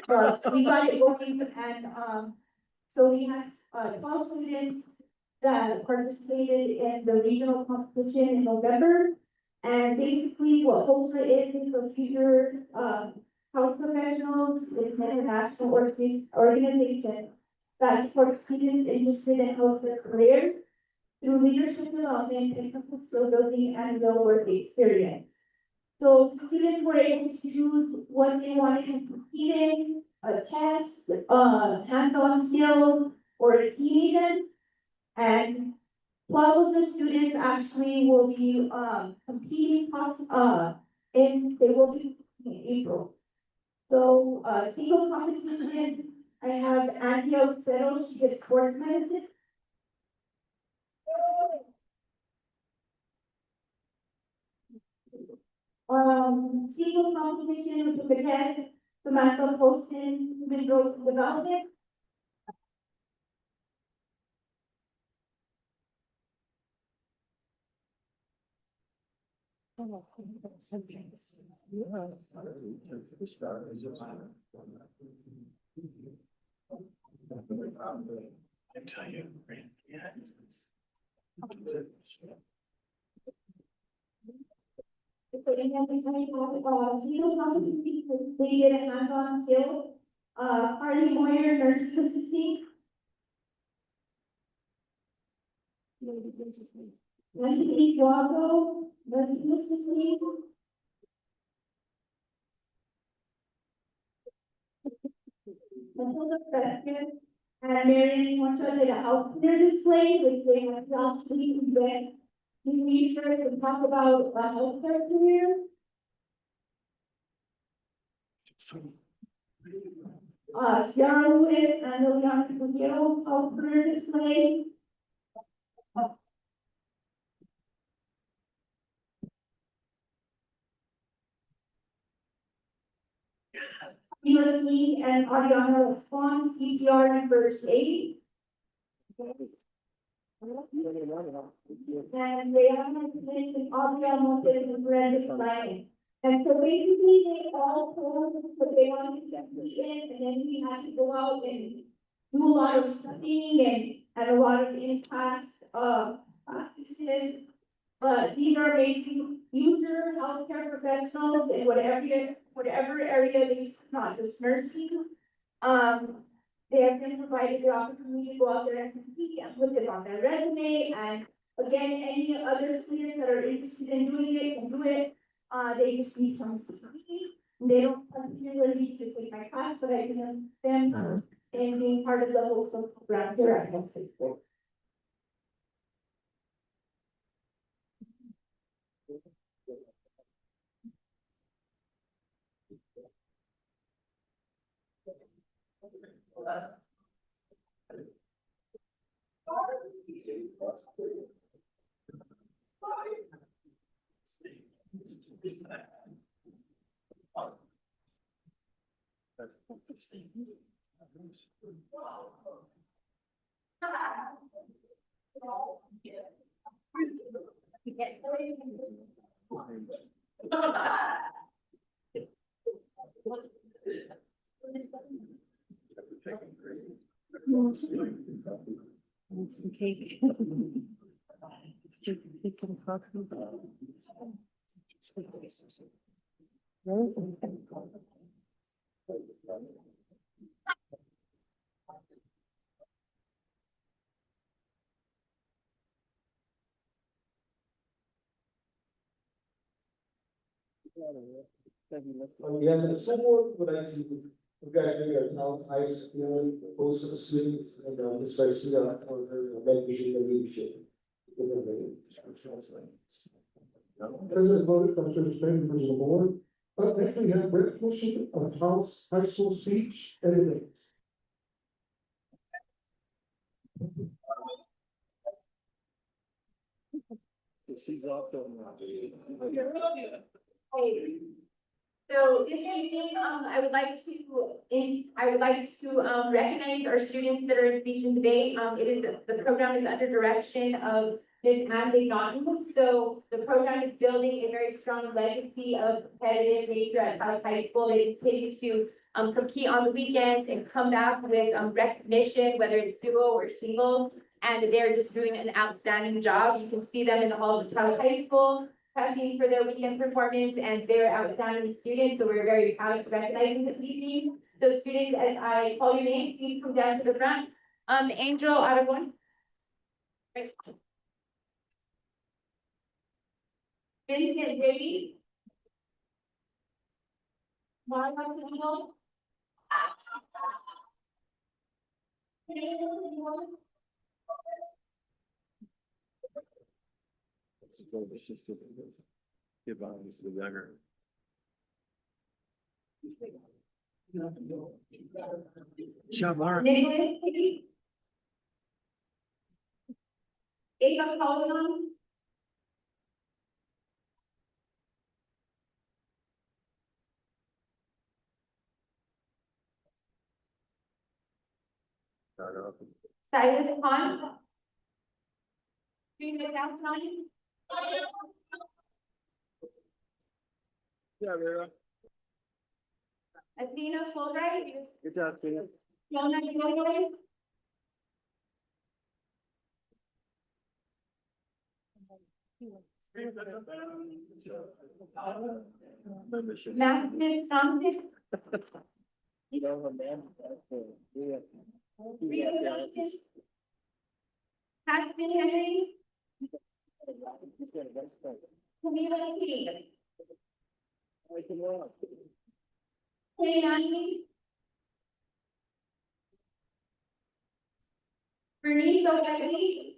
But we got it going, and so we had 12 students that participated in the regional competition in November. And basically what HOSA is for future health professionals. It's an international organization that supports students interested in healthcare career through leadership development, technical skill building, and real work experience. So students were able to choose what they wanted to compete in, a test, hands-on skills, or a team event. And 12 of the students actually will be competing they will be in April. So single competition, I have Angela Cero, she did sports medicine. Single competition with the test, Samantha Poston, human growth development. I tell you, yeah. So in every single competition, they did a hands-on skill. Harley Moyer, nursing assisting. Anthony Suazo, nursing assisting. Matilda Freskin and Marion Concha did a healthcare display, which they had the opportunity to get research and talk about healthcare career. Ciara Lewis and Liliana Guerrero, of career display. Mila King and Ariana Response, CPR and first aid. And they have my position, Audrey Montes and forensic science. And so basically, they all told what they wanted to be in, and then we had to go out and do a lot of studying and a lot of in-class, practices. But these are amazing future healthcare professionals in whatever area they, not just nursing. They have been provided the opportunity to go out there and compete and put it on their resume, and again, any other students that are interested in doing it can do it. They just need to come to me. They don't particularly need to take my class, but I can help them in being part of the whole social program here at Health State School. Some cake. Yeah, the school board would like to congratulate our town high school, host of students, and especially for her mentorship and leadership. President voted, Commissioner Stan, members of the board. Next we have recognition of House High School speech editing. She's off to. Hey. So this evening, I would like to recognize our students that are in speech and debate. The program is under direction of Ms. Anne McNaughton. So the program is building a very strong legacy of competitive nature at South High School. They continue to compete on the weekends and come back with recognition, whether it's duo or single. And they're just doing an outstanding job. You can see them in the halls of South High School, prepping for their weekend performance, and they're outstanding students, so we're very proud to recognize them this evening. So students, as I call your name, please come down to the front. Angel Aragon. Right. Vincent Brady. Mara Campbell. Give on this the younger. Shamar. Nicholas Kitty. Ava Colon. Silas Khan. Street South County. Yeah, Vera. Athena Fulbright. Good job, Tina. Jonah Gilroy. Matthew Thompson. Paxton Henry. Camila King. Clay Nani. Bernice O'Reilly.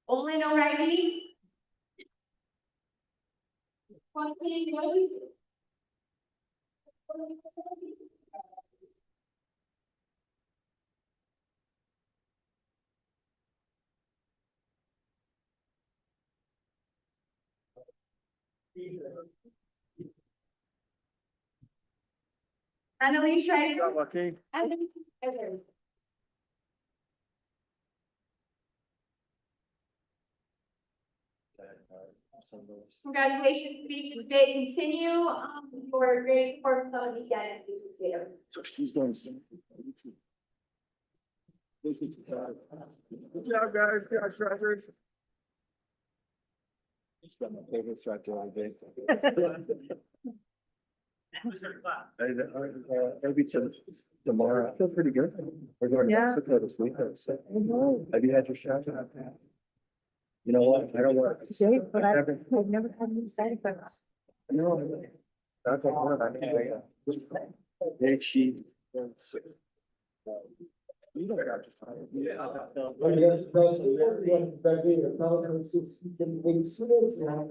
Olin O'Reilly. Annalise Schreiber. Lucky. Annalise Schreiber. Congratulations, speech today. Continue, your grade 4 felony again. So she's going to. Good job, guys. Good job, Shredders. It's got my favorite shot the other day. Maybe tomorrow. I feel pretty good. We're going to Mexico this weekend. So. Have you had your shot? You know what? I don't want to say, but I've never had any side effects. No, that's what one. I mean, big sheet. You don't have to sign it. Yeah. Well, yes, that's, that being a conference, you can make students and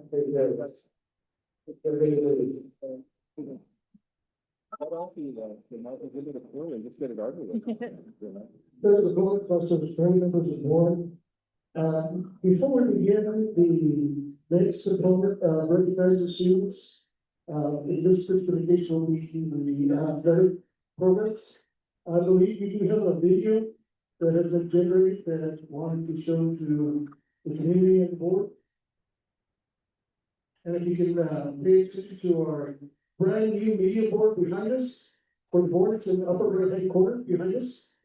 What else do you want? You might as well give it a clue and just get it over with. There's a bullet cluster of strength members is one. Before we begin the next component, recognize the students. In this presentation will be the athletic programs. I believe we do have a video that has been generated that I wanted to show to the community and the board. And if you can pay attention to our brand new media board behind us, for the board, it's in the upper right hand corner behind us.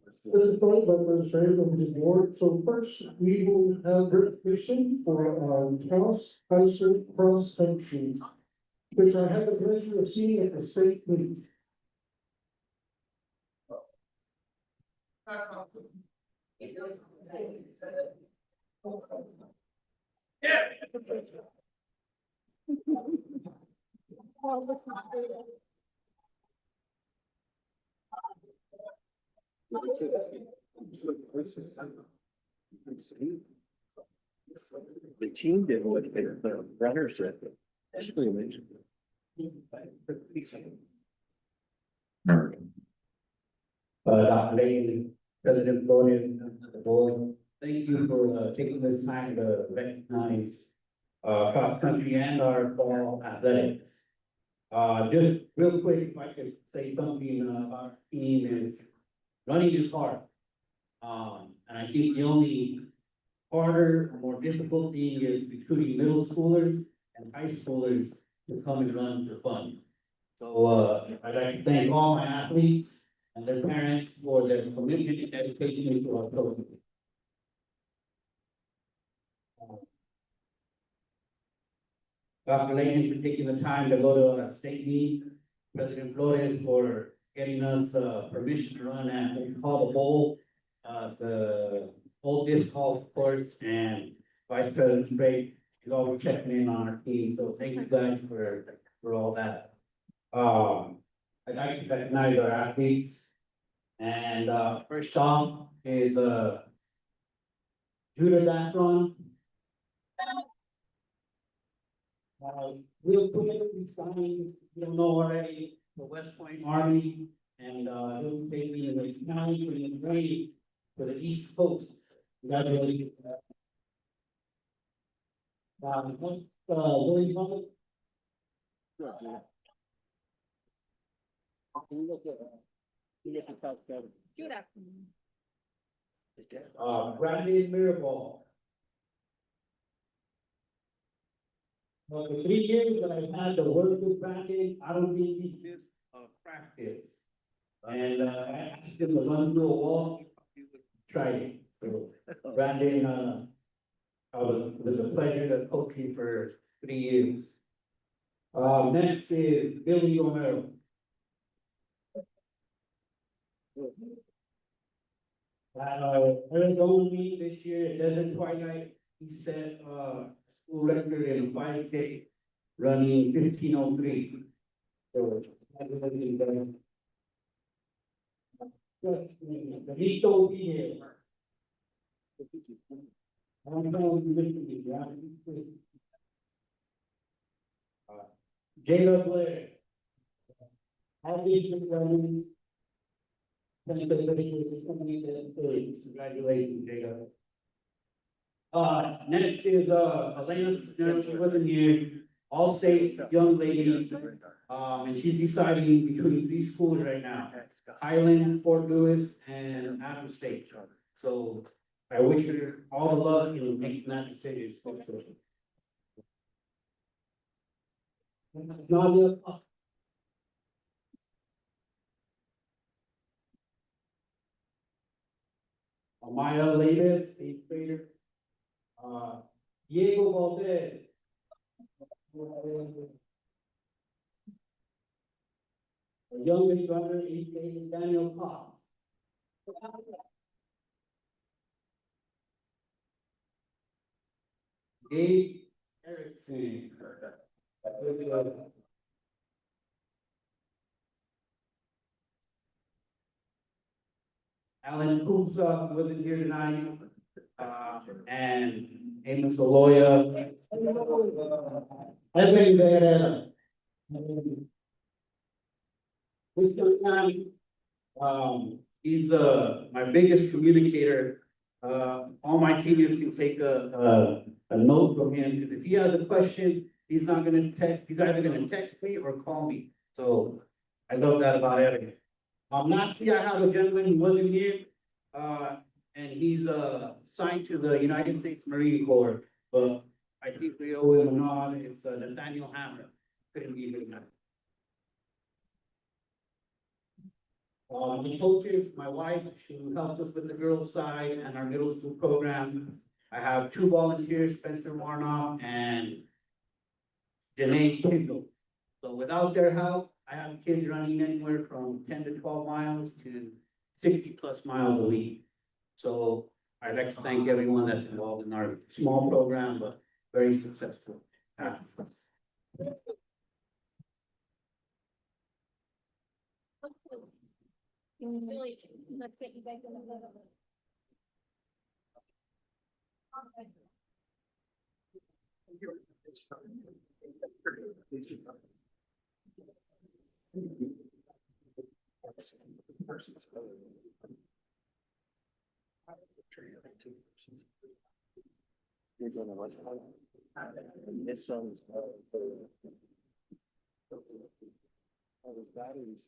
This is Tony, the administrator of the board. So first, we will have recognition for Taos High School cross country, which I had the pleasure of seeing at the state meet. The team did what the runners did. That's really amazing. Dr. Lady, President Flores, the board, thank you for taking this time to recognize cross country and our fall athletics. Just real quick, if I could say something about our team is running is hard. And I think the only harder, more difficult thing is recruiting middle schoolers and high schoolers to come and run for fun. So I'd like to thank all my athletes and their parents for their commitment and dedication to our program. Dr. Lane for taking the time to go to our state meet, President Flores for getting us permission to run at what we call the bowl, the old disc golf course, and Vice President Spray is always checking in on our team. So thank you guys for all that. I'd like to recognize our athletes. And first off is Judah Dacron. Real quick, we signed, you don't know already, the West Point Army, and he'll be taking the county for the training for the East Coast. Congratulations. Willie Public. Brandon Mirabal. Well, the 3 years that I've had to work with Brandon, I don't think he's missed practice. And I asked him to run through a wall, he would try it. So Brandon, it was a pleasure to coach him for 3 years. Next is Billy Romero. Arizona meet this year, Desert Twilight, he set school record in 5K, running 15:03. So, Benito Villa. Jada Blair. Happy to congratulations, Jada. Next is, Elena Cisneros, she wasn't here, all-state young lady, and she's deciding between 3 schools right now. Highland, Fort Lewis, and Adams State. So I wish her all the luck in making that decision. Nadia. Amaya Davis, 8th grader. Diego Valdez. The youngest brother, 8th grader, Daniel Cox. Gabe Erickson. Alan Kusa wasn't here tonight, and Amos Aloya. Edwin Guerrero. This young he's my biggest communicator. All my seniors can take a note from him, because if he has a question, he's not gonna text, he's either gonna text me or call me. So I love that about Edwin. Lastly, I have a gentleman who wasn't here, and he's, signed to the United States Marine Corps, but I think we owe him a nod. It's Nathaniel Hammer, couldn't be here tonight. The coaches, my wife, who helps us with the girls' side and our middle school program. I have 2 volunteers, Spencer Warnock and Janae Kindle. So without their help, I have kids running anywhere from 10 to 12 miles to 60+ miles a week. So I'd like to thank everyone that's involved in our small program, but very successful. Let's get you guys in the middle. His son's. Batteries.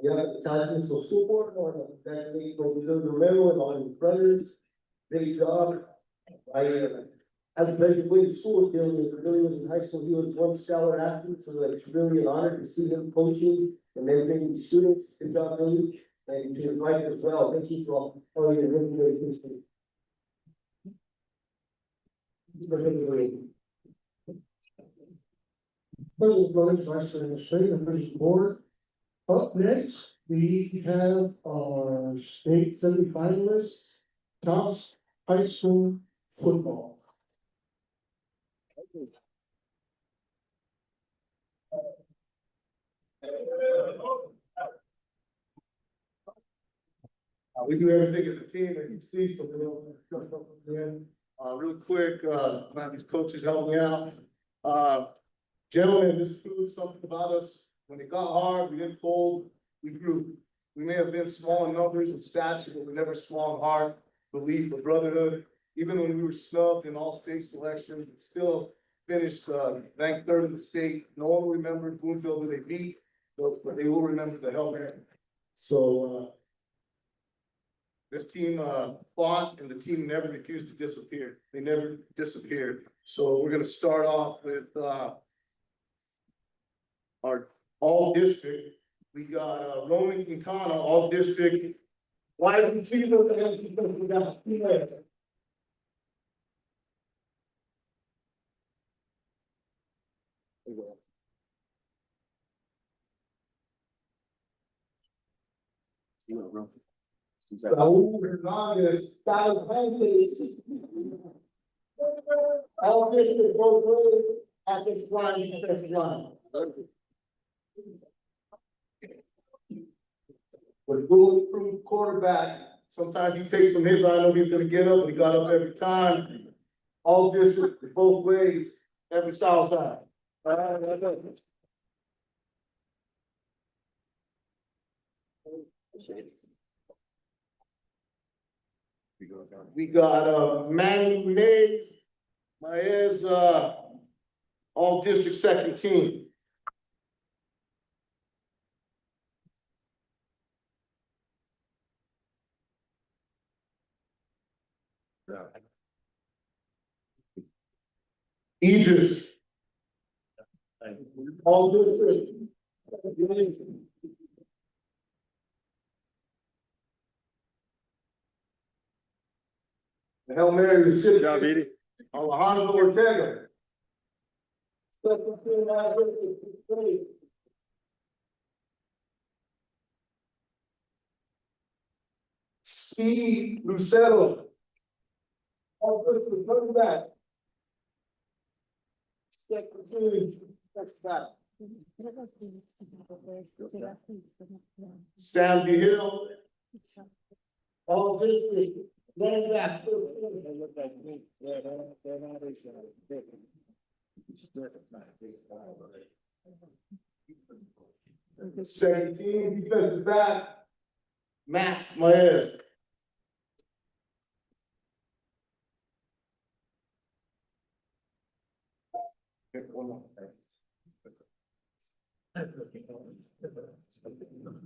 Yeah, Cosmos for school board, or that we remember on brothers, great job. As a graduate school, Billy was in high school, he was one stellar athlete, so it's really an honor to see him coaching and then bringing students, good job, Billy, and to your wife as well, thank you for all your really great history. President Flores, Vice Administrative, members of the board. Up next, we have our state semifinalists, Taos High School football. We do everything as a team, as you see, so real quick, I have these coaches helping me out. Gentlemen, this proves something about us. When it got hard, we didn't fold, we grew. We may have been small in numbers and stature, but we're never small in heart, belief, or brotherhood. Even when we were snubbed in all state selections, we still finished ranked 3rd in the state. No one will remember Bloomfield who they beat, but they will remember the hell there. So this team fought, and the team never refused to disappear. They never disappeared. So we're gonna start off with our all district. We got Roman Quintana, all district. Wide receiver. We got Raúl Hernandez, all district, both ways, at this line, defensive line. With bulletproof quarterback, Sometimes he takes some hits, I know he's gonna get up, and he got up every time. All district, both ways, Evan Styles side. We got, Manny Mays, all district second team. Idris. All district. The Hail Mary recipient. Good job, Edie. Alejandro Ortega. Steve Lucero. All district, coming back. Sandy Hill. All district, running back. Second team, defensive back. Max Maez.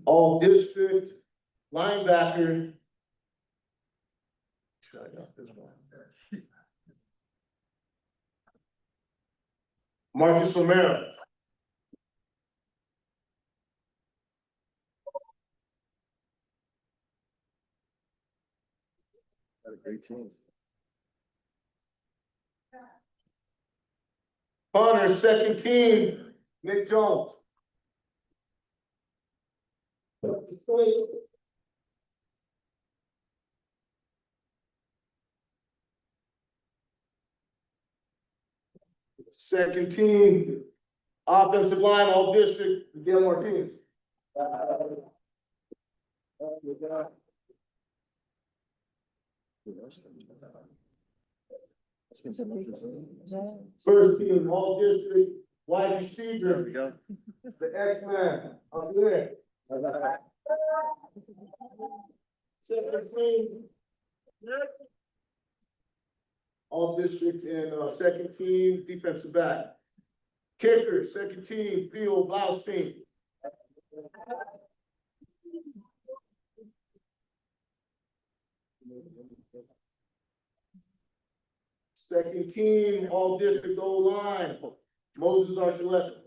All district linebacker. Marcus Romero. Got a great team. Hunter, second team, Nick Jones. Second team, offensive line, all district, Miguel Martinez. First team, all district, wide There receiver, we go. the X-Man, up there. Second team. All district and second team, defensive back. Kicker, second team, Theo Blaustein. Second team, all district O line, Moses Archuleta.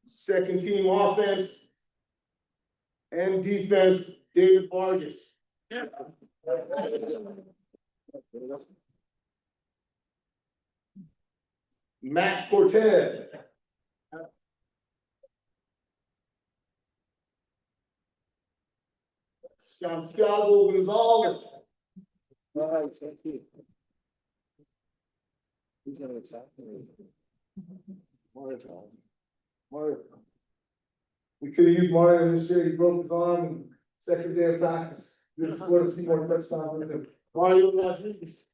Second team offense and defense, David Vargas. Matt Cortez. Santiago Gonzalez. We could have used Mario this year, he broke his arm in second day of practice. We just scored a few more touchdowns with him. Mario Rodriguez.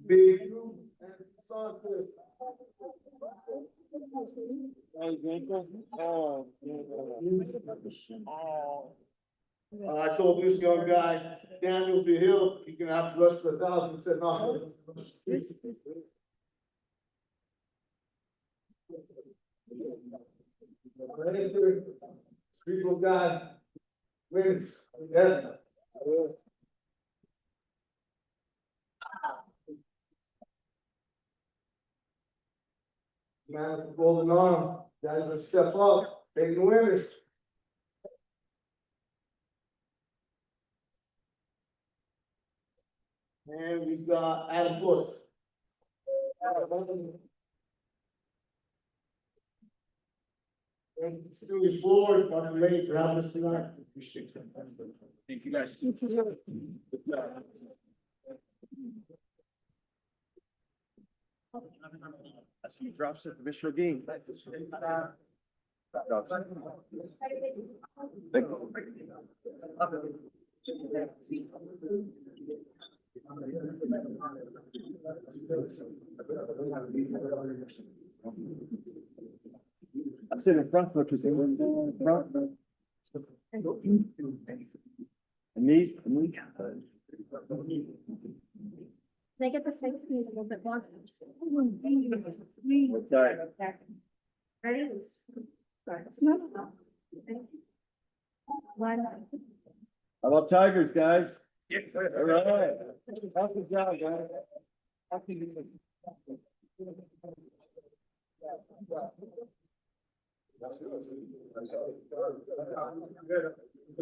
Big U and Sanchez. I told this young guy, Daniel Behill, he can have to rush for 1,000, he said, no. People guy wins, yeah. Man, golden arm, guys gonna step up, take the winners. And we've got Adam Bush. And Stewie Ford, Mark Lane for having us tonight. Thank you, guys. I see you drops it, Commissioner Dean. I sit in front, which is front. And these. They get this next to me a little bit more. Sorry. Ready? Start. One. How about Tigers, guys? All right. Awesome job, guys.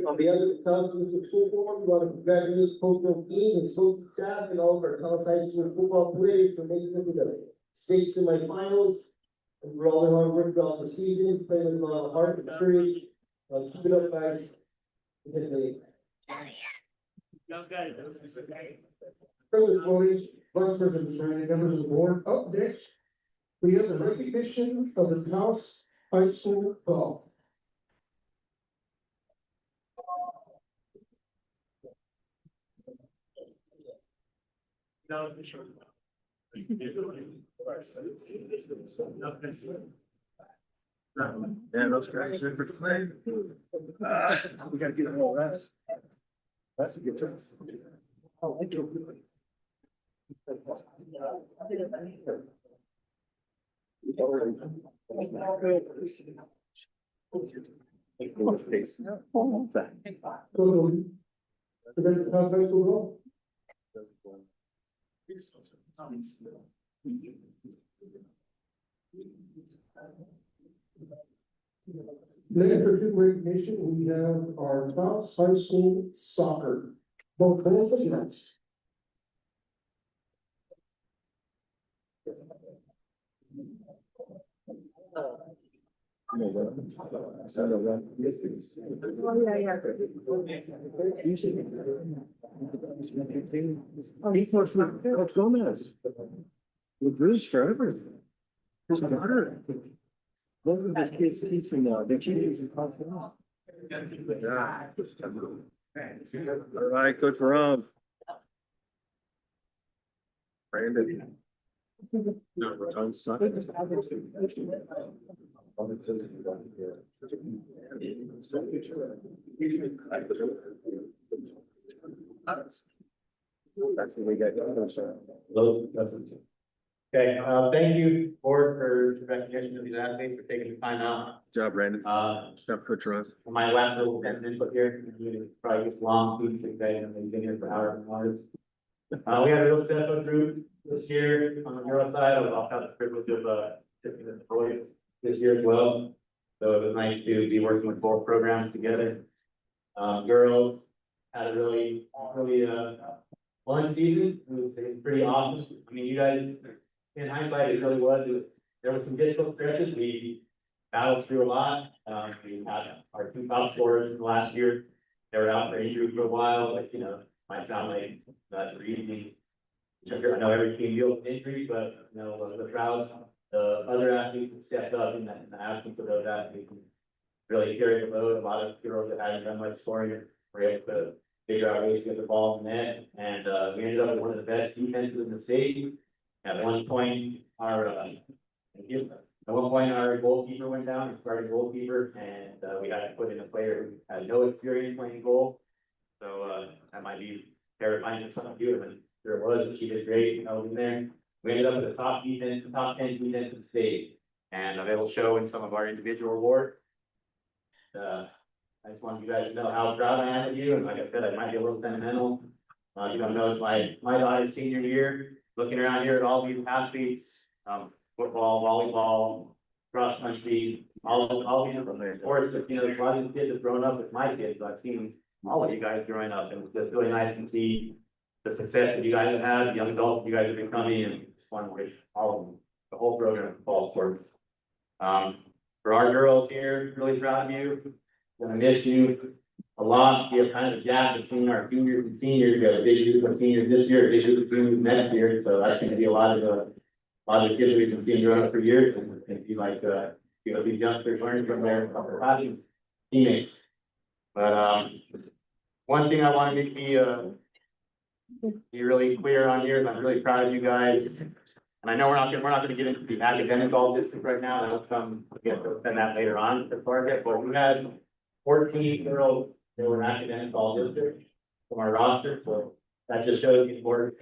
On behalf of the Townsend School Board, we want to congratulate Coach O'Keefe and coaching staff and all of our Townsend High School football players for making it to the state semifinals. And for all their hard work throughout the season, playing with a lot of heart and courage. Keep it up, guys. President Boys, Vice President Strang, members of the board, up next, we have the recognition of the Taos High School golf. Yeah, those guys are for flame. We gotta get more rest. That's a good time. Oh, thank you. President Taos High School golf. Next for recognition, we have our Taos High School soccer. Both girls and boys. Oh, yeah. He coached with Coach Gomez. With Bruce forever. His daughter. Both of his kids teaching now, they're teachers in Colorado. Yeah. All right, Coach Ron. Brandon. No, we're on soccer. That's what we got going, sir. Okay, thank you, board, for the recognition of these athletes, for taking the time out. Good job, Brandon. Job, Coach Ross. My last little input here, probably just long, speech, and they've been here for hours and hours. We had a real successful group this year on the girl side. I'll have the privilege of, tipping the boys this year as well. So it was nice to be working with both programs together. Girls had a really, fun season. It was pretty awesome. I mean, you guys, in hindsight, it really was. There were some difficult stretches. We battled through a lot. We had our two top scorers last year. They were out for injury for a while, but might sound like that's easy. I know every team deals with injuries, but the crowds, the other athletes stepped up in the absence of those athletes and really carried the load. A lot of girls that hadn't done much scoring were able to figure out ways to get the ball in the net, and we ended up with one of the best defenses in the state. At one point, our goalkeeper went down, our starting goalkeeper, and we had to put in a player who had no experience playing goal. So that might be terrifying for some of you, and there it was. She did great. I was in there. We ended up with the top 10 defense in the state, and it'll show in some of our individual awards. I just want you guys to know how proud I am of you, and like I said, I might be a little sentimental. You don't know, it's my daughter's senior year, looking around here at all these athletes, football, volleyball, cross country, all these sports, a lot of these kids have grown up with my kids. I've seen all of you guys growing up, and it's just really nice to see the success that you guys have had, the young adults you guys are becoming, and just want to wish all of them, the whole program, fall sports. For our girls here, really proud of you. Gonna miss you a a lot, we have kind of a gap between our juniors and seniors, we have a big group of seniors this year, a big group of juniors next year, so that's gonna be a lot of the kids we've been seeing growing up for years, and if you like, these youngsters learning from their classmates, teammates. But, one thing I want to be really clear on here is I'm really proud of you guys. And I know we're not gonna get into the academic all district right now, that'll come, we'll spend that later on to target, but we had 14 girls that were academic all district from our roster, so that just shows you more.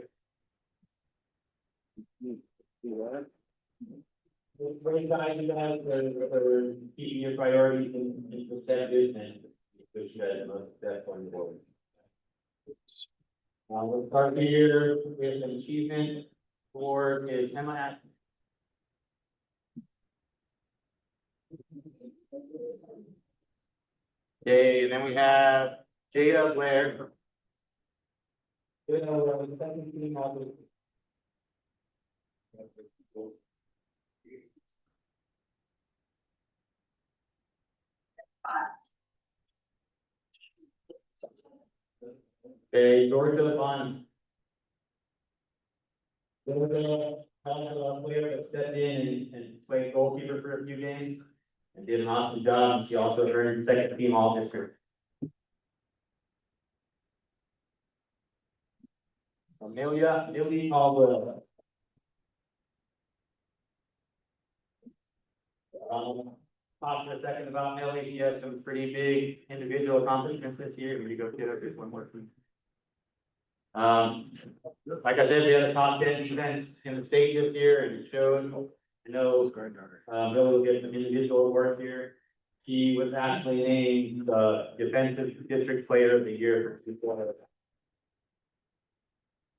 Great guys, you guys, for keeping your priorities in perspective and wish you guys the most success on the board. We'll start here with an achievement award is Emma. Okay, and then we have Jada Blair. Jada, the second team on the. Okay, Georgia Levon. Georgia, player that stepped in and played goalkeeper for a few games and did an awesome job. She also earned second team all district. Amelia Caldwell. Talk for a second about Millie. She had some pretty big individual accomplishments this year. Here you go, kiddo. Just one more thing. Like I said, we had a top 10 defense in the state this year, and it showed. I know, Millie will get some individual awards here. She was actually named the Defensive District Player of the Year for 2000.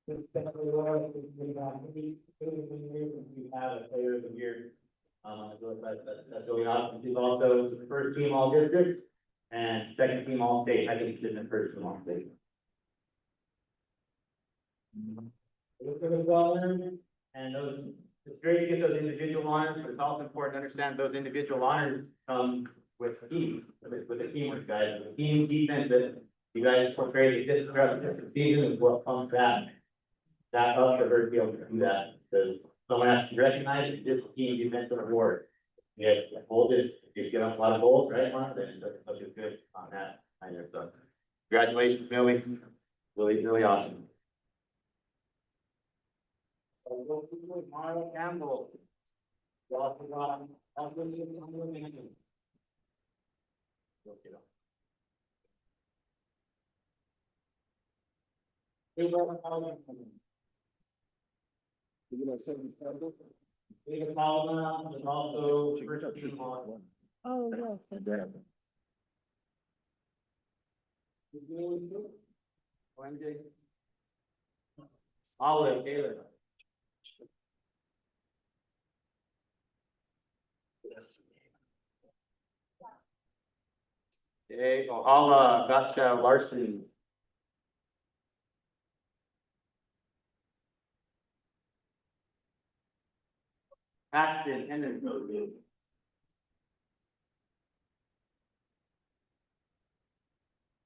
We have a Player of the Year. That's really awesome. She's also the first team all district and second team all state. I think she's in the first team all state. And those, it's great to get those individual honors, but it's also important to understand those individual honors come with teams, with the teamwork, guys. The team defense that you guys portrayed this different season is what comes back. That's up for her to be able to do that, because someone has to recognize this team defensive award. Yes, folded, you get a lot of goals, right, Mark? That's good on that. I know, so congratulations, Millie. Really awesome. Marla Campbell. David Paulman is also first team all. Oh, yeah. Olive Taylor. Okay, Ohala Gotcha Larson. Paxton Henry.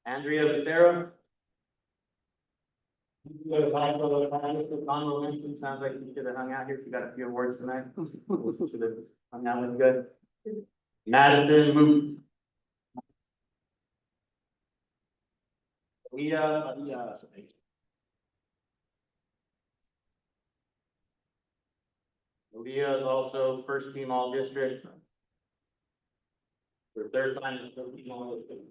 Andrea Lucero. Sounds like you should have hung out here. She got a few awards tonight. Should have hung out with good. Madison Moot. Leah is also first team all district. For third time in first team all district.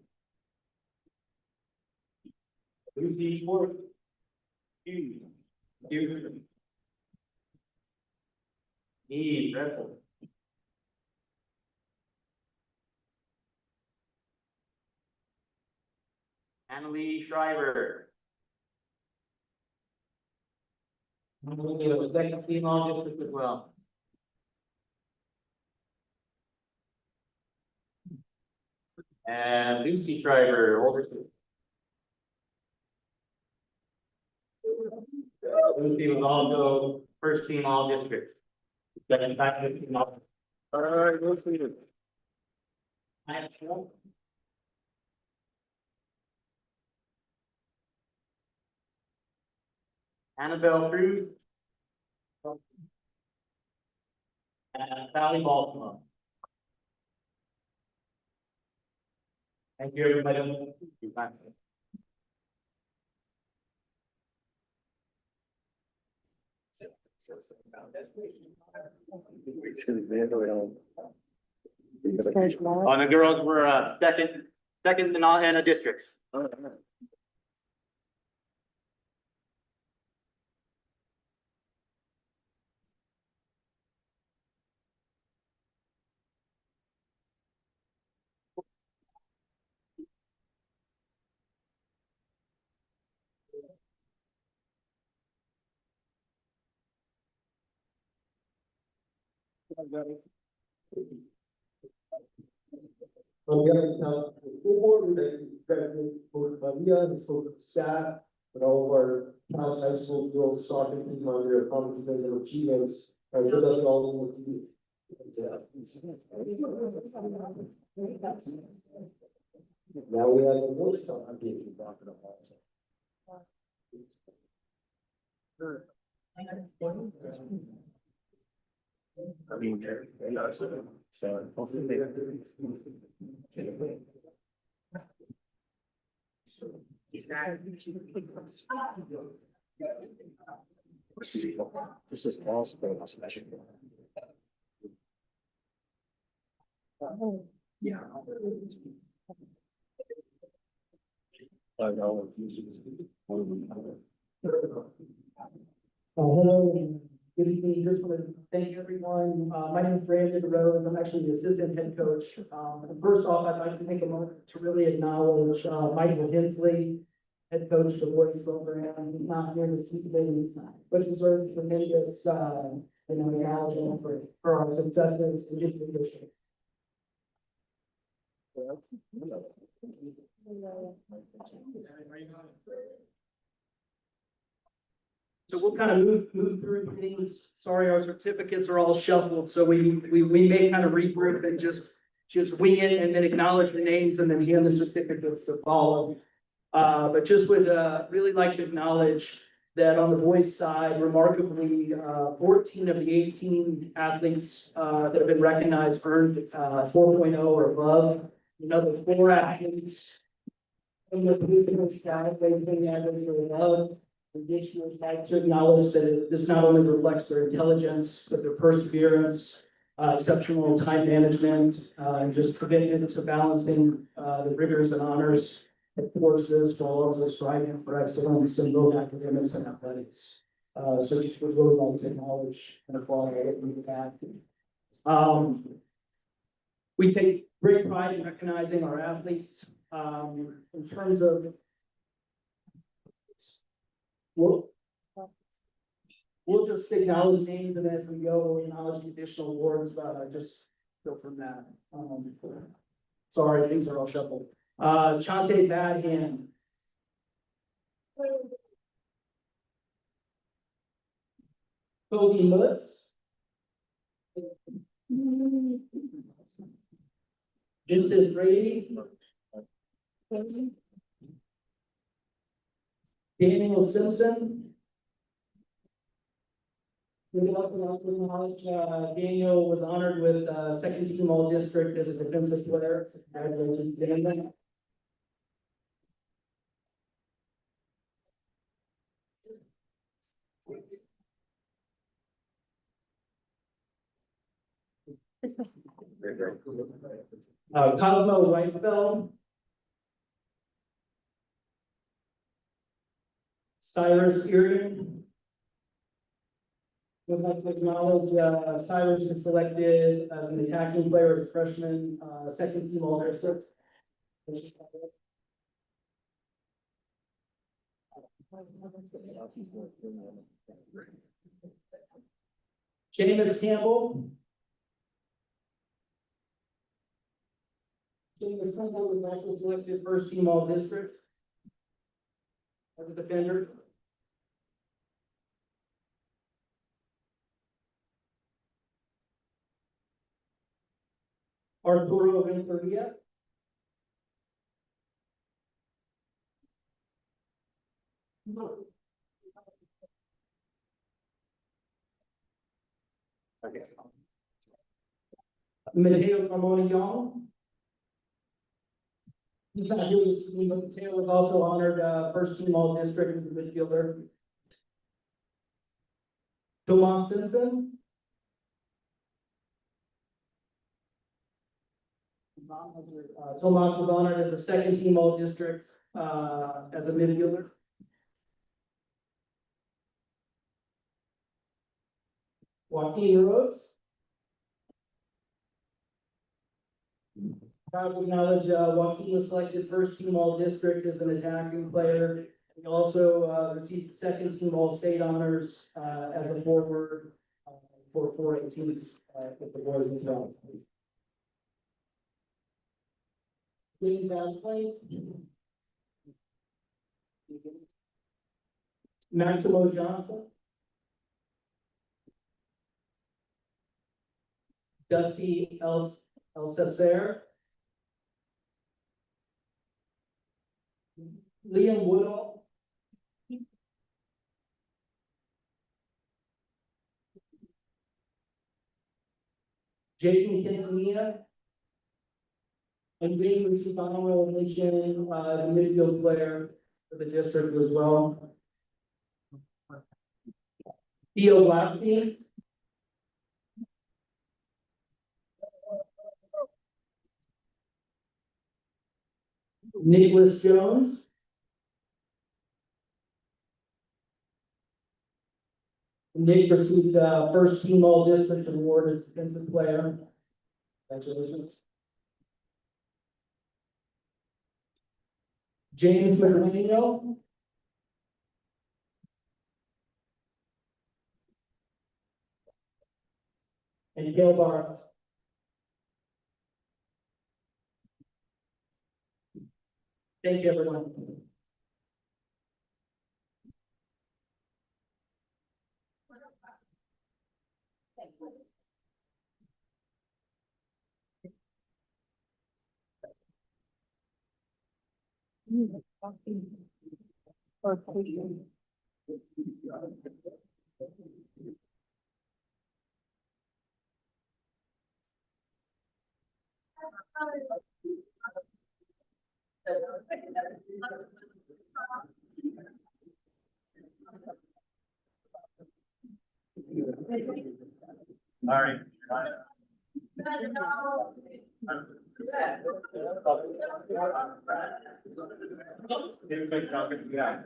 Lucy fourth. Eve Redford. Annalie Schreiber. Second team all district as well. And Lucy Schreiber, older sister. Lucy was also first team all district. Second back to team all. All right, let's lead it. Annabelle Cruz. And Sally Baltimore. Thank you, everybody. On the girls, we're second in all in the districts. On behalf of the town school board, we'd like to congratulate both Maria and the staff, and all of our Taos High School girls soccer team on their accomplishments and achievements. And good luck to all of you. Now we have the voice on. I mean, so hopefully they. This is all sports. Yeah. Hello, good evening. Just want to thank everyone. My name is Brandon Rose. I'm actually the assistant head coach. And first off, I'd like to take a moment to really acknowledge Michael Hensley, head coach of the boys program. He's not here this evening, but deserves tremendous, acknowledgement for our successes in his position. So we'll kind of move through things. Sorry, our certificates are all shuffled, so we may kind of regroup and just wing it and then acknowledge the names and then hand the certificates to follow. But just would really like to acknowledge that on the boys' side, remarkably, 14 of the 18 athletes that have been recognized earned 4.0 or above. Another 4 athletes in the position staff, they've been average or above. Additionally, I'd like to acknowledge that this not only reflects their intelligence, but their perseverance, exceptional time management, and just commitment to balancing the rigors and honors of courses while also striving for excellence in both academics and athletics. So just would really like to acknowledge and applaud that. We take great pride in recognizing our athletes. In terms of we'll just acknowledge names and as we go, we'll acknowledge the additional awards, but just go from that. Sorry, things are all shuffled. Chante Badhand. Kobe Mutz. Vincent Brady. Daniel Simpson. We also want to acknowledge, Daniel was honored with, second team all district as a defensive player. Congratulations, Daniel. Cosmo Weisfeld. Cyrus Earring. Would like to acknowledge, Cyrus was selected as an attacking player as a freshman, second team all district. James Campbell. James Campbell was also selected first team all district as a defender. Arturo Venturia. Mateo Carmona Young. He's not here this evening, but Mateo was also honored, first team all district as a midfielder. Tomas Simpson. Tomas was honored as a second team all district, as a midfielder. Joaquin Rose. Proud to acknowledge, Joaquin was selected first team all district as an attacking player. He also, received second team all state honors, as a forward, for 418, with the boys as well. James Aspley. Maximo Johnson. Dusty Elsesser. Liam Woodall. Jaden Quintanilla. And Jaden received honorable mention, as a midfield player for the district as well. Theo Blackfein. Nicholas Jones. Nick received first team all district award as defensive player. Congratulations. James McRae. And Gail Barth. Thank you, everyone. All right. Yeah.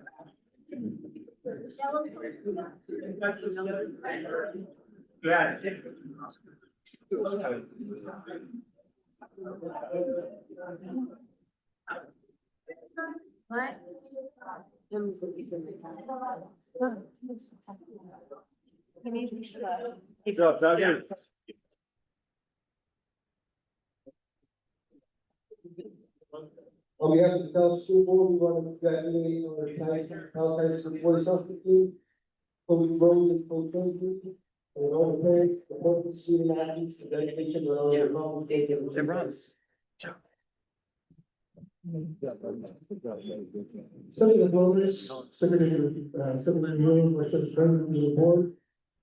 What? Good job, Doug. On behalf of the Taos School Board, we want to congratulate our Taos High School boys soccer team, Coach Rose and Coach Johnson, and all the parents, the whole student athletes, the dedication to all their home days and Russ. Study of bonus, Secretary Ewing, Vice President of the board.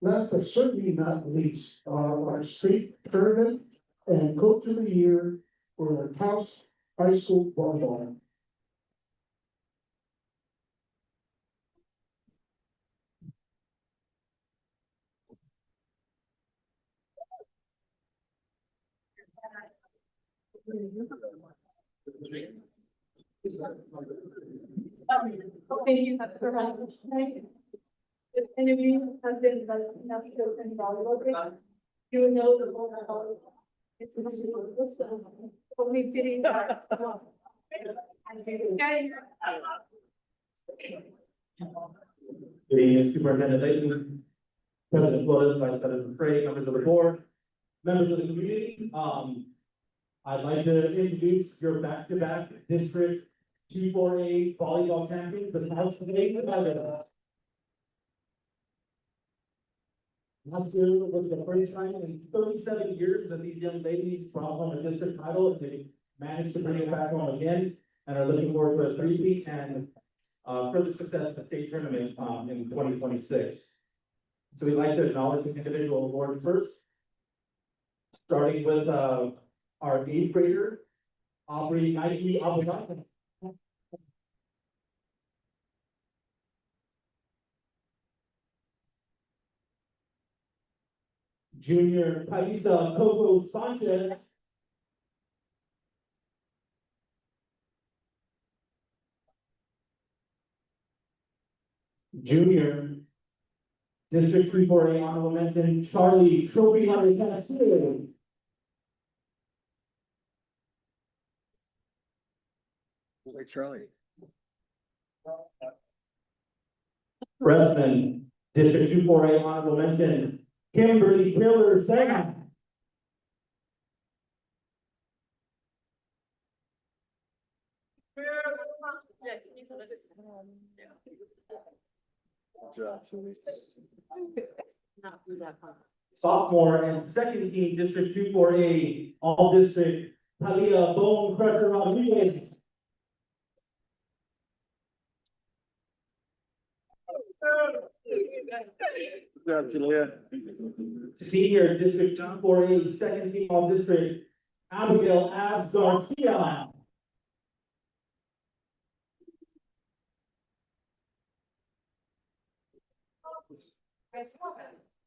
Last but certainly not least, our state tournament and coach of the year for the Taos High School volleyball. Thank you for having us tonight. This interview has been enough to volleyball. You would know the whole. It's only fitting. Good evening, Superintendent Layton, President Flores, Vice President Frey, members of the board, members of the community. I'd like to introduce your back-to-back District 248 volleyball champions, the Taos State Tigers. Last year was the first time in 37 years that these young ladies brought home a district title, and they managed to bring it back home again, and are looking forward to a repeat and further success at the state tournament in 2026. So we'd like to acknowledge this individual award first, starting with, our eighth grader, Aubrey Nike Abogado. Junior Paisa Coco Sanchez. Junior District 348 honorable mention, Charlie Trophy Hunter Castillo. Hey, Charlie. Freshman, District 248 honorable mention, Kimberly Miller Sam. Sophomore and second team, District 248, all district, Talia Bone Crusher Rodriguez. Good job, Julia. Senior District 248, second team, all district, Abigail Abs Garcia.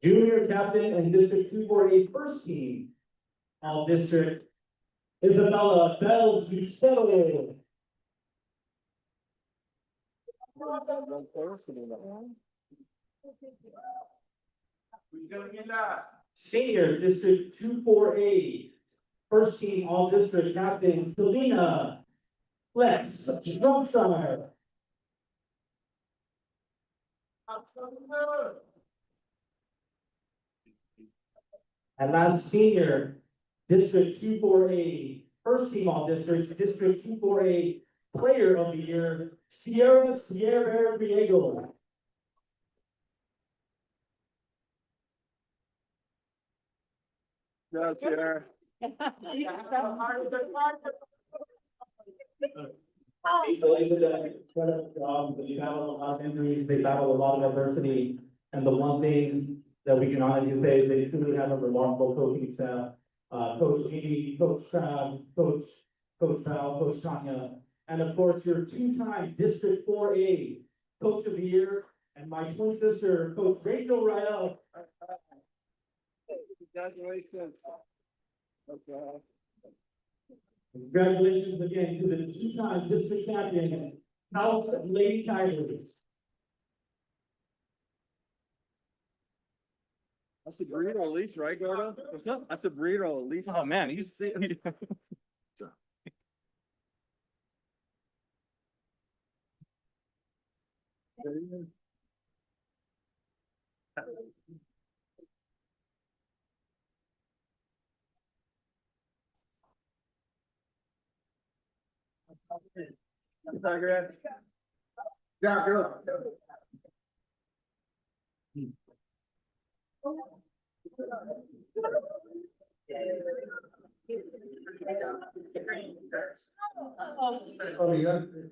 Junior captain and District 248 first team, all district, Isabella Bells Bucetto. Senior District 248, first team, all district captain, Selena Flex Strumpshire. And last senior, District 248, first team all district, District 248 player of the year, Sierra Priego. Good job, Sierra. These boys have done an incredible job. They battle a lot of injuries, they battle a lot of adversity, and the one thing that we can honestly say is they truly have a remarkable coaching staff. Coach Amy, Coach Trav, Coach Val, Coach Tanya, and of course, your two-time District 4A Coach of the Year, and my twin sister, Coach Rachel Rael. Congratulations. Okay. Congratulations again to the two-time district champion, House Lady Tigers. That's a burrito at least, right, Gordo? What's up? That's a burrito at least. Oh, man, you see. Yeah, girl.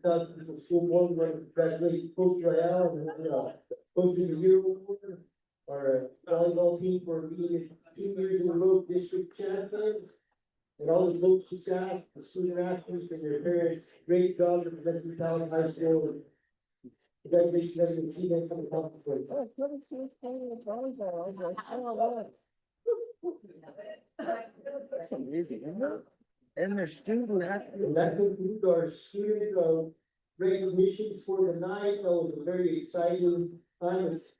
The school board went to congratulate Coach Royale and, Coach of the Year award. Our volleyball team for being 2 years in a row district champions. And all the coaches, staff, the student athletes and their parents, great job representing Taos High School. Congratulations, on the achievement of the conference. That's amazing, isn't it? And their student athletes. And that concludes our student recognitions for the night. That was a very exciting time. It's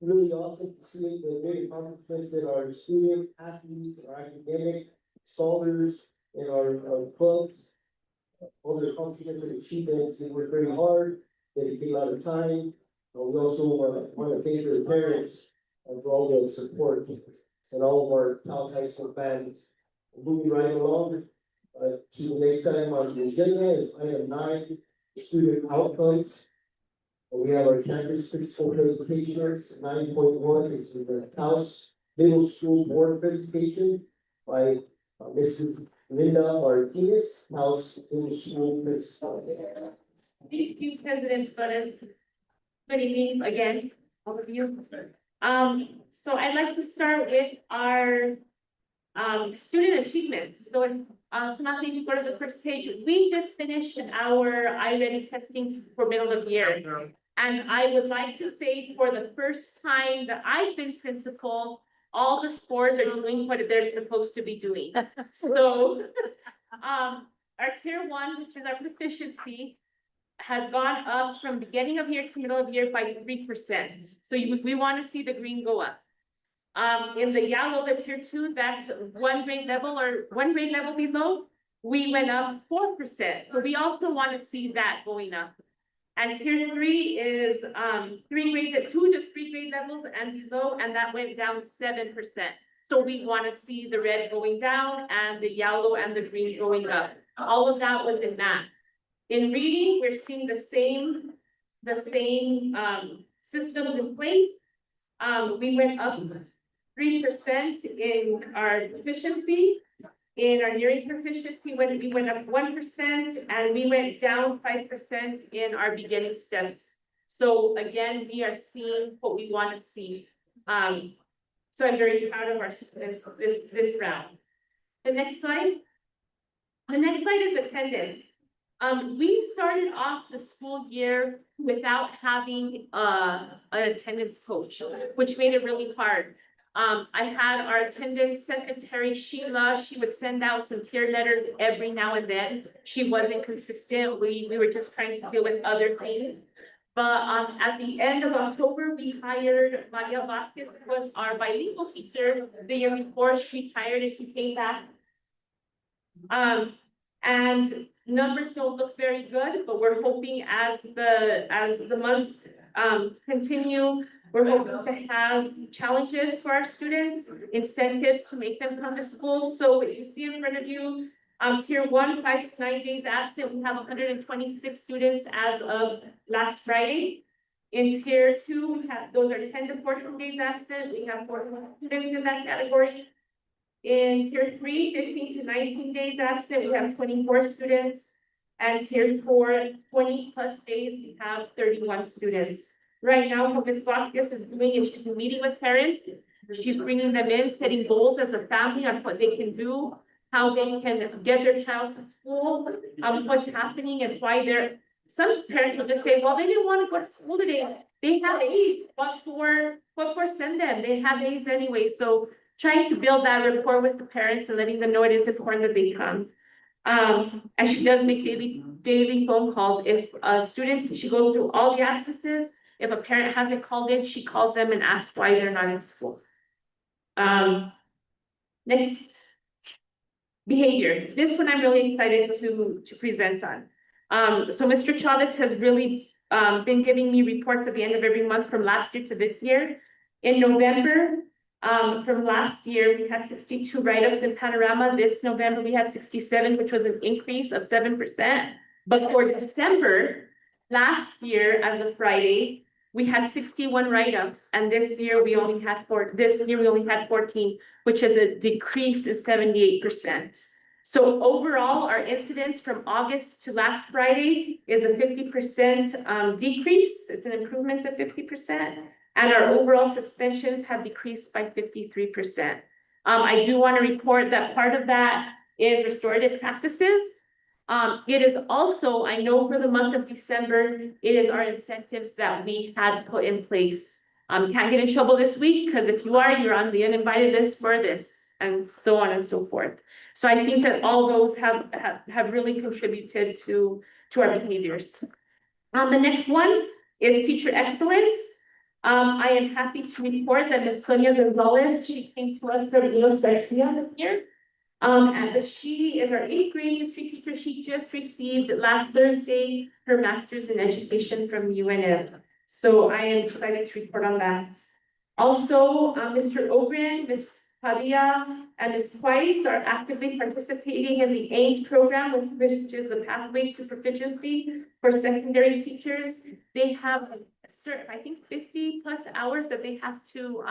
really awesome to see the great accomplishments that our student athletes, our academic scholars, and our clubs, all their accomplishments and achievements. They worked very hard, dedicated a lot of time. We also want to thank their parents for all the support and all of our Taos High School fans. Moving right along. To the next item on the agenda is item 9, student outcomes. We have our campus principal presentations. 9.1 is the Taos Middle School Board presentation by Mrs. Linda Martinez, Taos Middle School Principal. Thank you, President Flores. Good evening again, all of you. So I'd like to start with our student achievements, so Samantha, you go to the first page, we just finished our iReady testing for middle of year. And I would like to say for the first time that I've been principal, all the scores are doing what they're supposed to be doing. So, our tier one, which is our proficiency, has gone up from beginning of year to middle of year by 3%. So we want to see the green go up. In the yellow, the tier two, that's one grade level below, we went up 4%. So we also want to see that going up. And tier three is, 2 to 3 grade levels and below, and that went down 7%. So we want to see the red going down and the yellow and the green going up. All of that was in math. In reading, we're seeing the same systems in place. We went up 3% in our proficiency. In our nearing proficiency, we went up 1%, and we went down 5% in our beginning steps. So again, we are seeing what we want to see. So I'm very proud of our students this round. The next slide. The next slide is attendance. We started off the school year without having an attendance coach, which made it really hard. I had our attendance secretary, Sheila. She would send out some tier letters every now and then. She wasn't consistent. We were just trying to deal with other things. But at the end of October, we hired Maria Vasquez, who was our bilingual teacher. The year before, she retired and she came back. And numbers don't look very good, but we're hoping as the months continue, we're hoping to have challenges for our students, incentives to make them come to school. So what you see in front of you, tier one, 5 to 9 days absent, we have 126 students as of last Friday. In tier two, we have, those are 10 to 14 days absent. We have 41 students in that category. In tier three, 15 to 19 days absent, we have 24 students. And tier four, 20 plus days, we have 31 students. Right now, what Ms. Vasquez is doing is she's meeting with parents. She's bringing them in, setting goals as a family on what they can do, how they can get their child to school, what's happening and why some parents will just say, well, they didn't want to go to school today. They have A's, what for send them? They have A's anyway. So trying to build that rapport with the parents and letting them know it is important that they come. And she does make daily phone calls. If a student, she goes through all the absences. If a parent hasn't called in, she calls them and asks why they're not in school. Next, behavior. This one I'm really excited to present on. So Mr. Chavez has really been giving me reports at the end of every month from last year to this year. In November, from last year, we had 62 write-ups in Panorama. This November, we had 67, which was an increase of 7%. But for December, last year, as of Friday, we had 61 write-ups, and this year we only had 14, which is a decrease of 78%. So overall, our incidence from August to last Friday is a 50% decrease. It's an improvement of 50%. And our overall suspensions have decreased by 53%. I do want to report that part of that is restorative practices. It is also, I know for the month of December, it is our incentives that we had put in place. You can't get in trouble this week because if you are, you're on the uninvited list for this, and so on and so forth. So I think that all those have really contributed to our behaviors. The next one is teacher excellence. I am happy to report that Ms. Sonia Gonzalez, she came to us from Enos Garcia this year. And she is our 8th grade history teacher. She just received last Thursday her master's in education from UNM. So I am excited to report on that. Also, Mr. Ogren, Ms. Padilla, and Ms. Twice are actively participating in the AIMS program, which is the pathway to proficiency for secondary teachers. They have, I think, 50 plus hours that they have to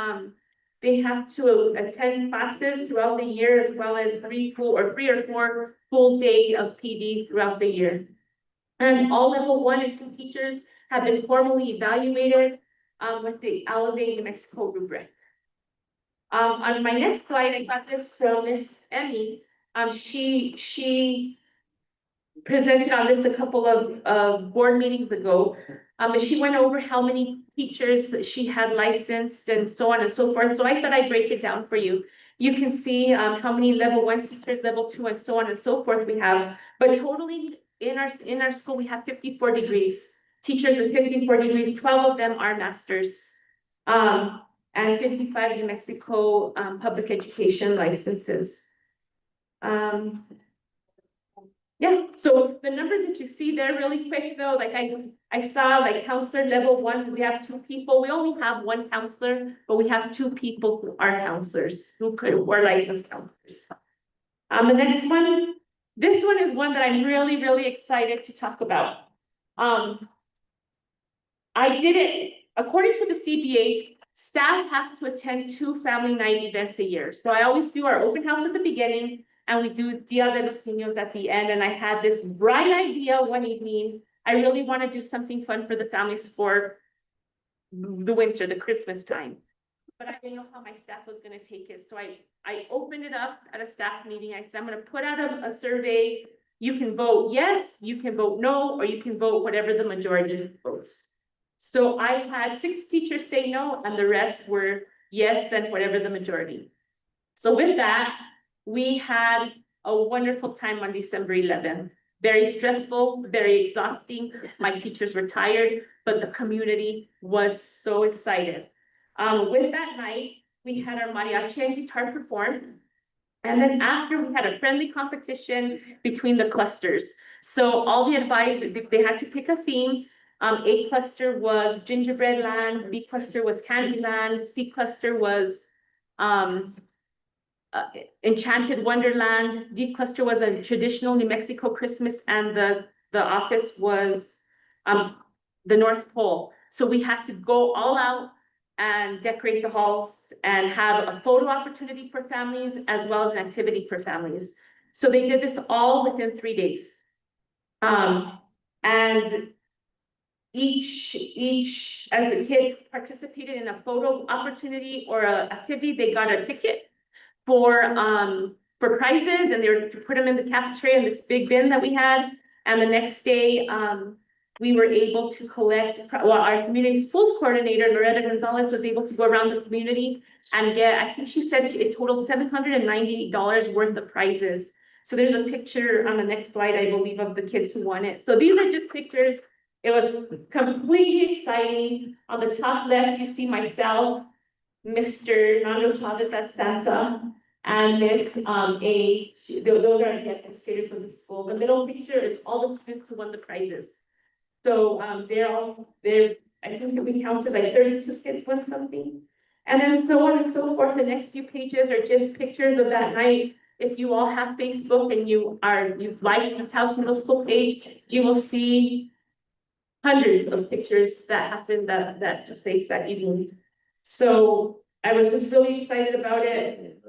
attend classes throughout the year, as well as 3 or 4 full days of PD throughout the year. And all level 1 and 2 teachers have been formally evaluated with the Elevate New Mexico rubric. On my next slide, I got this from Miss Emmy. She presented on this a couple of board meetings ago. She went over how many teachers she had licensed and so on and so forth. So I thought I'd break it down for you. You can see, how many level 1 teachers, level 2, and so on and so forth we have. But totally in our school, we have 54 degrees. Teachers with 54 degrees, 12 of them are masters. And 55 New Mexico, public education licenses. Yeah, so the numbers that you see there really quick though, like I saw like counselor level 1, we have 2 people. We only have 1 counselor, but we have 2 people who are counselors, who are licensed counselors. The next one, this one is one that I'm really excited to talk about. I did it, according to the CBA, staff has to attend 2 family night events a year. So I always do our open house at the beginning, and we do Dia de los Niños at the end. And I had this bright idea one evening. I really want to do something fun for the families for the winter, the Christmas time. But I didn't know how my staff was going to take it. So I opened it up at a staff meeting. I said, I'm going to put out a survey. You can vote yes, you can vote no, or you can vote whatever the majority votes. So I had 6 teachers say no, and the rest were yes and whatever the majority. So with that, we had a wonderful time on December 11th. Very stressful, very exhausting. My teachers were tired, but the community was so excited. With that night, we had our mariachi and guitar perform. And then after, we had a friendly competition between the clusters. So all the advisors, they had to pick a theme. A cluster was Gingerbread Land, B cluster was Candyland, C cluster was Enchanted Wonderland, D cluster was a traditional New Mexico Christmas, and the office was the North Pole. So we had to go all out and decorate the halls and have a photo opportunity for families as well as an activity for families. So they did this all within 3 days. And each as the kids participated in a photo opportunity or an activity, they got a ticket for prizes, and they were to put them in the cafeteria in this big bin that we had. And the next day, we were able to collect, well, our community schools coordinator, Loretta Gonzalez, was able to go around the community and get, I think she said it totaled $790 worth of prizes. So there's a picture on the next slide, I believe, of the kids who won it. So these are just pictures. It was completely exciting. On the top left, you see myself, Mr. Nando Chavez as Santa, and Miss those are the administrators of the school. The middle picture is all the students who won the prizes. So they're I think that we counted like 32 kids won something. And then so on and so forth. The next few pages are just pictures of that night. If you all have Facebook and you've liked the Taos Middle School page, you will see hundreds of pictures that happened that took place that evening. So I was just really excited about it.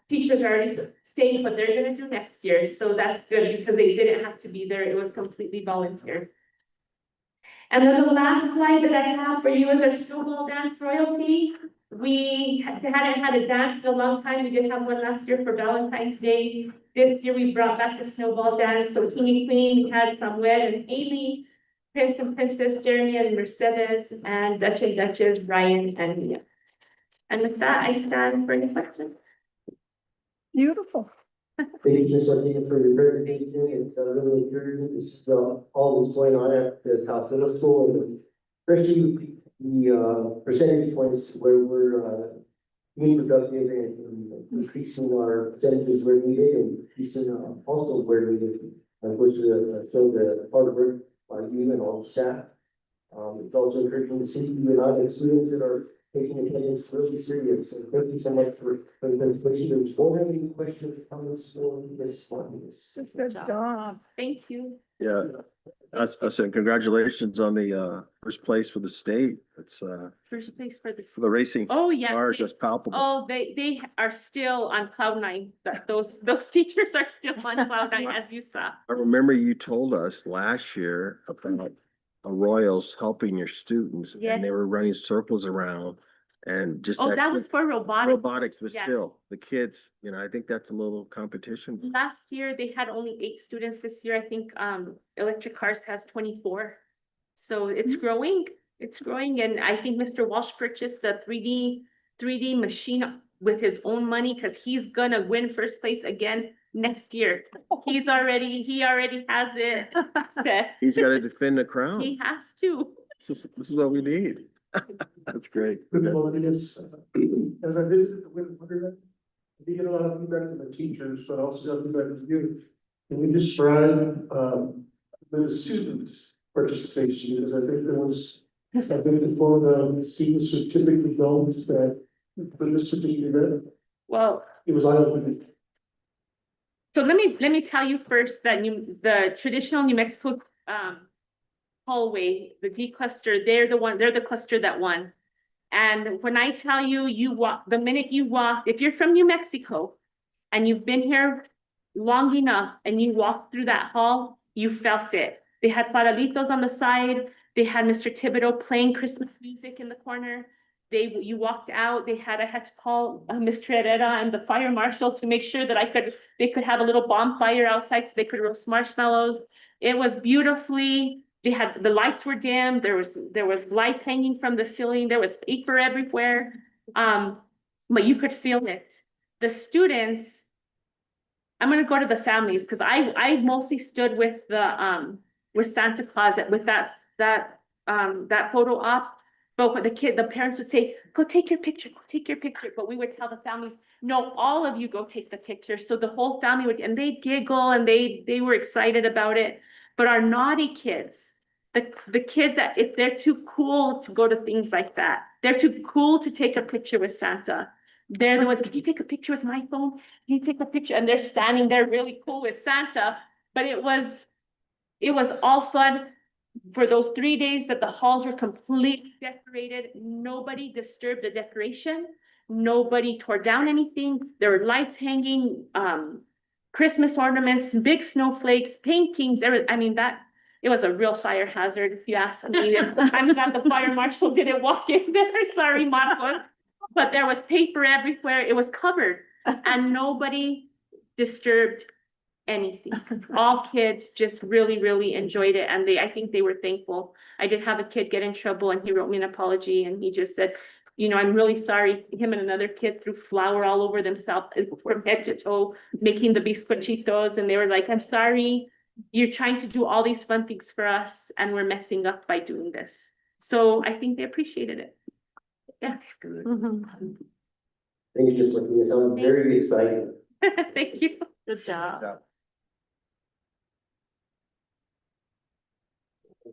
Teachers are already saying what they're gonna do next year. So that's good because they didn't have to be there. It was completely volunteer. And then the last slide that I have for you is our snowball dance royalty. We hadn't had a dance in a long time. We did have one last year for Valentine's Day. This year we brought back the snowball dance. So King and Queen, we had Samuel and Amy, Prince and Princess Jeremy and Mercedes, and Dutch and Duchess, Ryan and Mia. And with that, I stand for any questions. Beautiful. Thank you, Ms. Martinez, for your presentation. It's really encouraging to see all this going on at the Taos Middle School, and especially the percentage points where we're being productive and increasing our percentages where needed and increasing also where needed, which show the hard work by you and all the staff. It's also encouraging to see you and other students that are taking attendance really serious. So thank you so much for the presentation. There's any questions, comments for Ms. Martinez? Good job. Thank you. Yeah, I said congratulations on the first place for the state. It's First place for the racing Oh, yeah. cars, that's palpable. Oh, they are still on cloud 9. Those teachers are still on cloud 9, as you saw. I remember you told us last year about a Royals helping your students, Yes. and they were running circles around, And just. Oh, that was for robotics. Robotics, but Yeah. still, the kids, I think that's a little competition. Last year, they had only 8 students. This year, I think, Electric Cars has 24. So it's growing, and I think Mr. Walsh purchased a 3D machine with his own money, because he's gonna win first place again next year. He already has it set. He's got to defend the crown. He has to. This is what we need. That's great. Well, it is, as I visited the Winter Wonderland, we get a lot of feedback from the teachers, but also got feedback from you. Can you describe, the student participation, because I think there was, I think before the students who typically don't, that, for this particular event, Well, it was eye-opening. so let me tell you first that the traditional New Mexico, hallway, the D cluster, they're the cluster that won. And when I tell you, the minute you walk, if you're from New Mexico and you've been here long enough and you walked through that hall, you felt it. They had farolitos on the side. They had Mr. Thibodeau playing Christmas music in the corner. You walked out, I had to call Mr. Herrera and the fire marshal to make sure that they could have a little bonfire outside so they could roast marshmallows. It was beautifully, the lights were dim, there was lights hanging from the ceiling, there was paper everywhere. But you could feel it. The students, I'm gonna go to the families, because I mostly stood with Santa Claus with that photo op. But when the parents would say, go take your picture, but we would tell the families, no, all of you go take the picture. So the whole family and they giggle and they were excited about it. But our naughty kids, the kids that if they're too cool to go to things like that, they're too cool to take a picture with Santa. They're the ones, can you take a picture with my phone? Can you take a picture? And they're standing there really cool with Santa, but it was all fun. For those 3 days that the halls were completely decorated, nobody disturbed the decoration. Nobody tore down anything. There were lights hanging, Christmas ornaments, big snowflakes, paintings. It was a real fire hazard, if you ask me. I'm glad the fire marshal didn't walk in there. Sorry, Marcos. But there was paper everywhere. It was covered and nobody disturbed anything. All kids just really, really enjoyed it. And I think they were thankful. I did have a kid get in trouble and he wrote me an apology and he just said, I'm really sorry. Him and another kid threw flour all over themselves from head to toe, making the bizcochitos. And they were like, I'm sorry. You're trying to do all these fun things for us and we're messing up by doing this. So I think they appreciated it. Yeah. Mhm. Thank you, Ms. Martinez. I'm very excited. Thank you. Good job.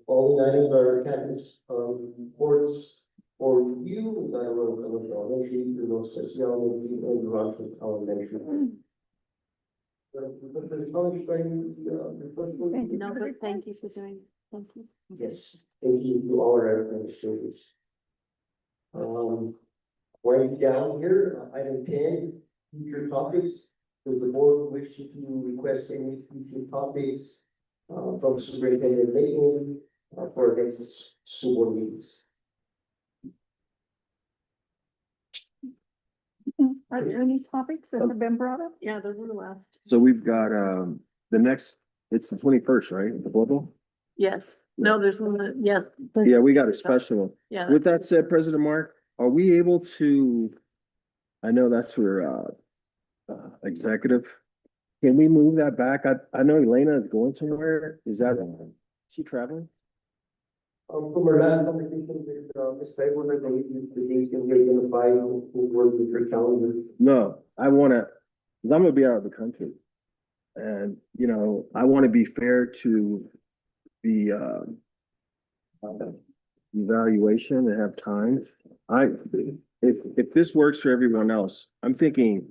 Following items are campus reports for you, that road coming from elementary to Los Especial and Rancho Elementary. No, but thank you for doing, thank you. Yes, thank you to all our administrators. Writing down here, item 10, future topics. Does the board wish to request any future topics from Superintendent Layton for next school board meetings? Are there any topics that have been brought up? Yeah, there were last. So we've got, the next, it's the 21st, right? The global? Yes, no, there's one, yes. Yeah, we got a special one. Yeah. With that said, President Mark, are we able to, I know that's for, executive. Can we move that back? I know Elena is going somewhere. Is that, is she traveling? From our last conversation with Ms. Pegos, I believe the dates can be identified who work with your calendar. No, I wanna, cause I'm gonna be out of the country. And, I wanna be fair to the, evaluation and have time. If this works for everyone else, I'm thinking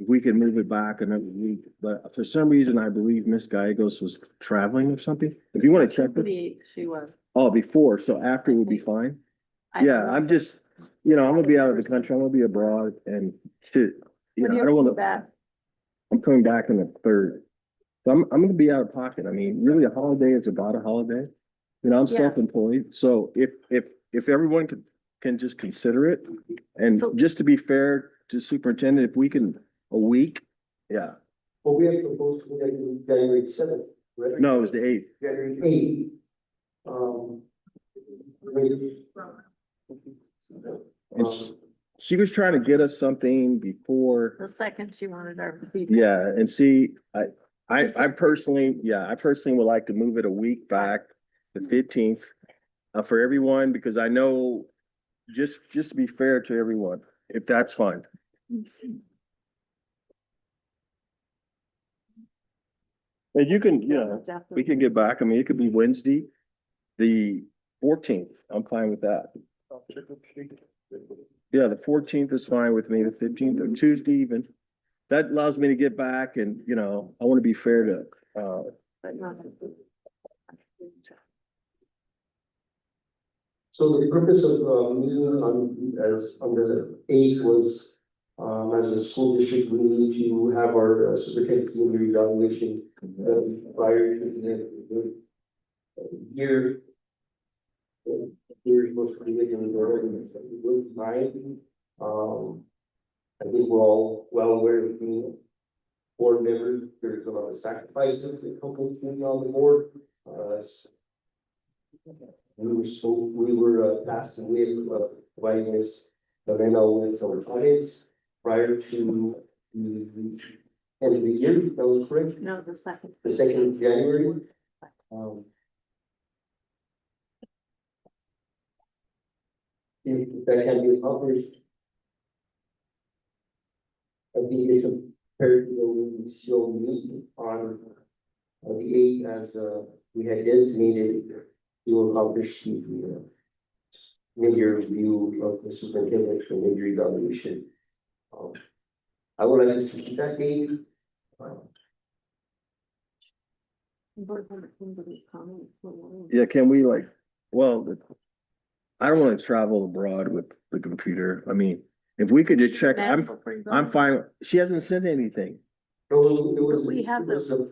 we could move it back another week, but for some reason, I believe Miss Gallegos was traveling or something. If you wanna check. She was. Oh, before, so after would be fine? Yeah, I'm just, I'm gonna be out of the country, I'm gonna be abroad and shit, I don't wanna. I'm coming back on the 3rd. So I'm gonna be out of pocket. I mean, really a holiday is about a holiday. I'm Yeah. self-employed, so if everyone could can just consider it. And So- just to be fair to superintendent, if we can, a week, yeah, Well, we have proposed to January seventh, right? no, it was the 8th. January eighth. And she was trying to get us something before, The second she wanted our. yeah, and see, I personally would like to move it a week back, the 15th. For everyone, because I know, just to be fair to everyone, if that's fine. And you can, we can get back, I mean, it could be Wednesday, the 14th, I'm fine with that. Yeah, the 14th is fine with me, the 15th or Tuesday even. That allows me to get back and, I want to be fair to, So the purpose of, meeting on the eighth was, as a school district, we need to have our superintendent's senior evaluation, prior to the year. Year's most curriculum ordinance that we would mind. I think we're all well aware of being board members, there's a lot of sacrifices that come with being on the board. We were tasked with providing this memo with some audience prior to the end of the year. That was correct. No, the second. The 2nd of January. If that can be accomplished, I think it's a very, we still meet on the 8th as we had designated to accomplish the mid-year review of the superintendent for mid-year evaluation. I would like us to keep that date. yeah, can we I don't want to travel abroad with the computer. I mean, if we could just check, I'm fine. She hasn't sent anything. No, it was. We have it was the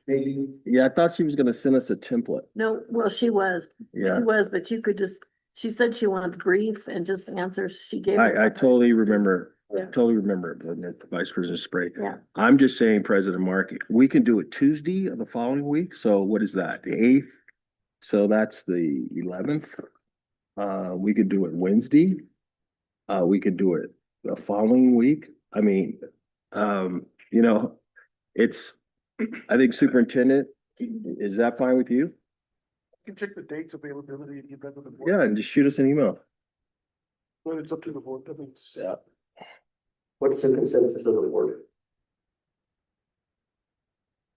maybe. Yeah, I thought she was gonna send us a template. No, well, she was, Yeah, but you could just, she said she wants brief and just answers she gave. I totally remember, Yeah. the Vice President Spray. Yeah. I'm just saying, President Mark, we can do it Tuesday of the following week. So what is that? The 8th? So that's the 11th. We could do it Wednesday. We could do it the following week. I mean, it's, I think superintendent, is that fine with you? You can check the dates availability and get back with the board. Yeah, and just shoot us an email. But it's up to the board. I mean, Yeah. What's the consensus of the board?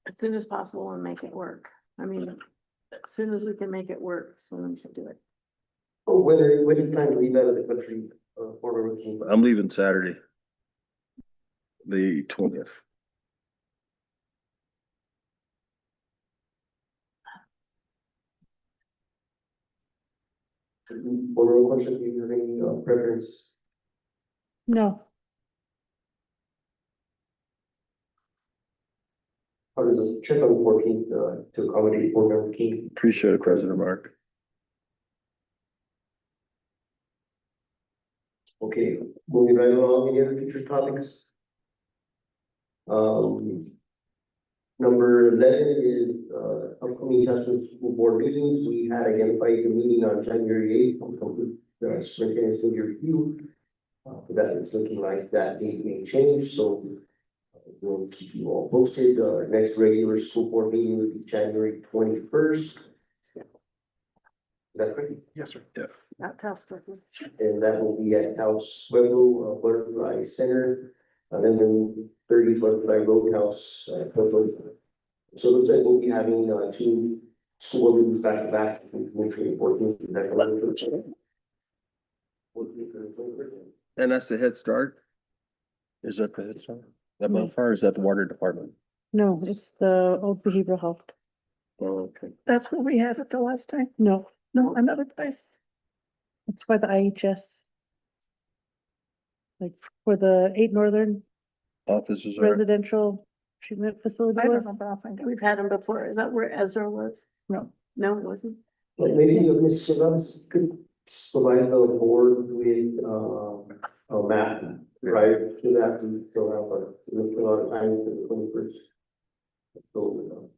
As soon as possible and make it work. I mean, as soon as we can make it work, so we should do it. Oh, when do you plan to leave out of the country, for a routine? I'm leaving Saturday. The 20th. For a question, do you have any preference? No. How does it check on the 14th, to accommodate board member King? Appreciate it, President Mark. Okay, moving right along, any other future topics? Number 11 is, upcoming Tasman School Board meetings. We had identified the meeting on January 8th, to complete the superintendent's senior review. But that it's looking like that date may change, so we'll keep you all posted. Next regular school board meeting will be January 21st. Is that correct? yes, sir. Not task force. And that will be at House Pueblo, Butterfly Center, and then 30 Butterfly Roadhouse. So it looks like we'll be having, 2 school board meetings back to back, which we 14th. Is that correct? And that's the Head Start? Is that the Head Start? That Bellflower, or is that the Water Department? No, it's the old behavioral health. Oh, okay. That's what we had it the last time. No, No, another place. it's by the IHS. Like for the 8 Northern Offices are, residential treatment facility I don't was. know, but I'll find out. We've had them before. Is that where Ezra was? No, it wasn't. But maybe Mrs. Evans could provide the board with, a map, right? So that we still have a lot of time for the 21st. So,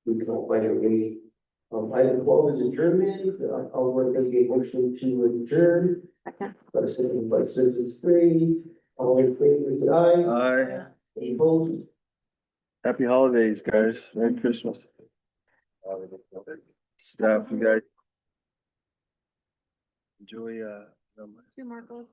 we can all find a way. Item 12 is adjournment. I'll work on a motion to adjourn. But a second by Citizens Free. All in favor, say aye. Aye. Any opposed? Happy holidays, guys. Merry Christmas. Staff, you guys. Enjoy, Marco.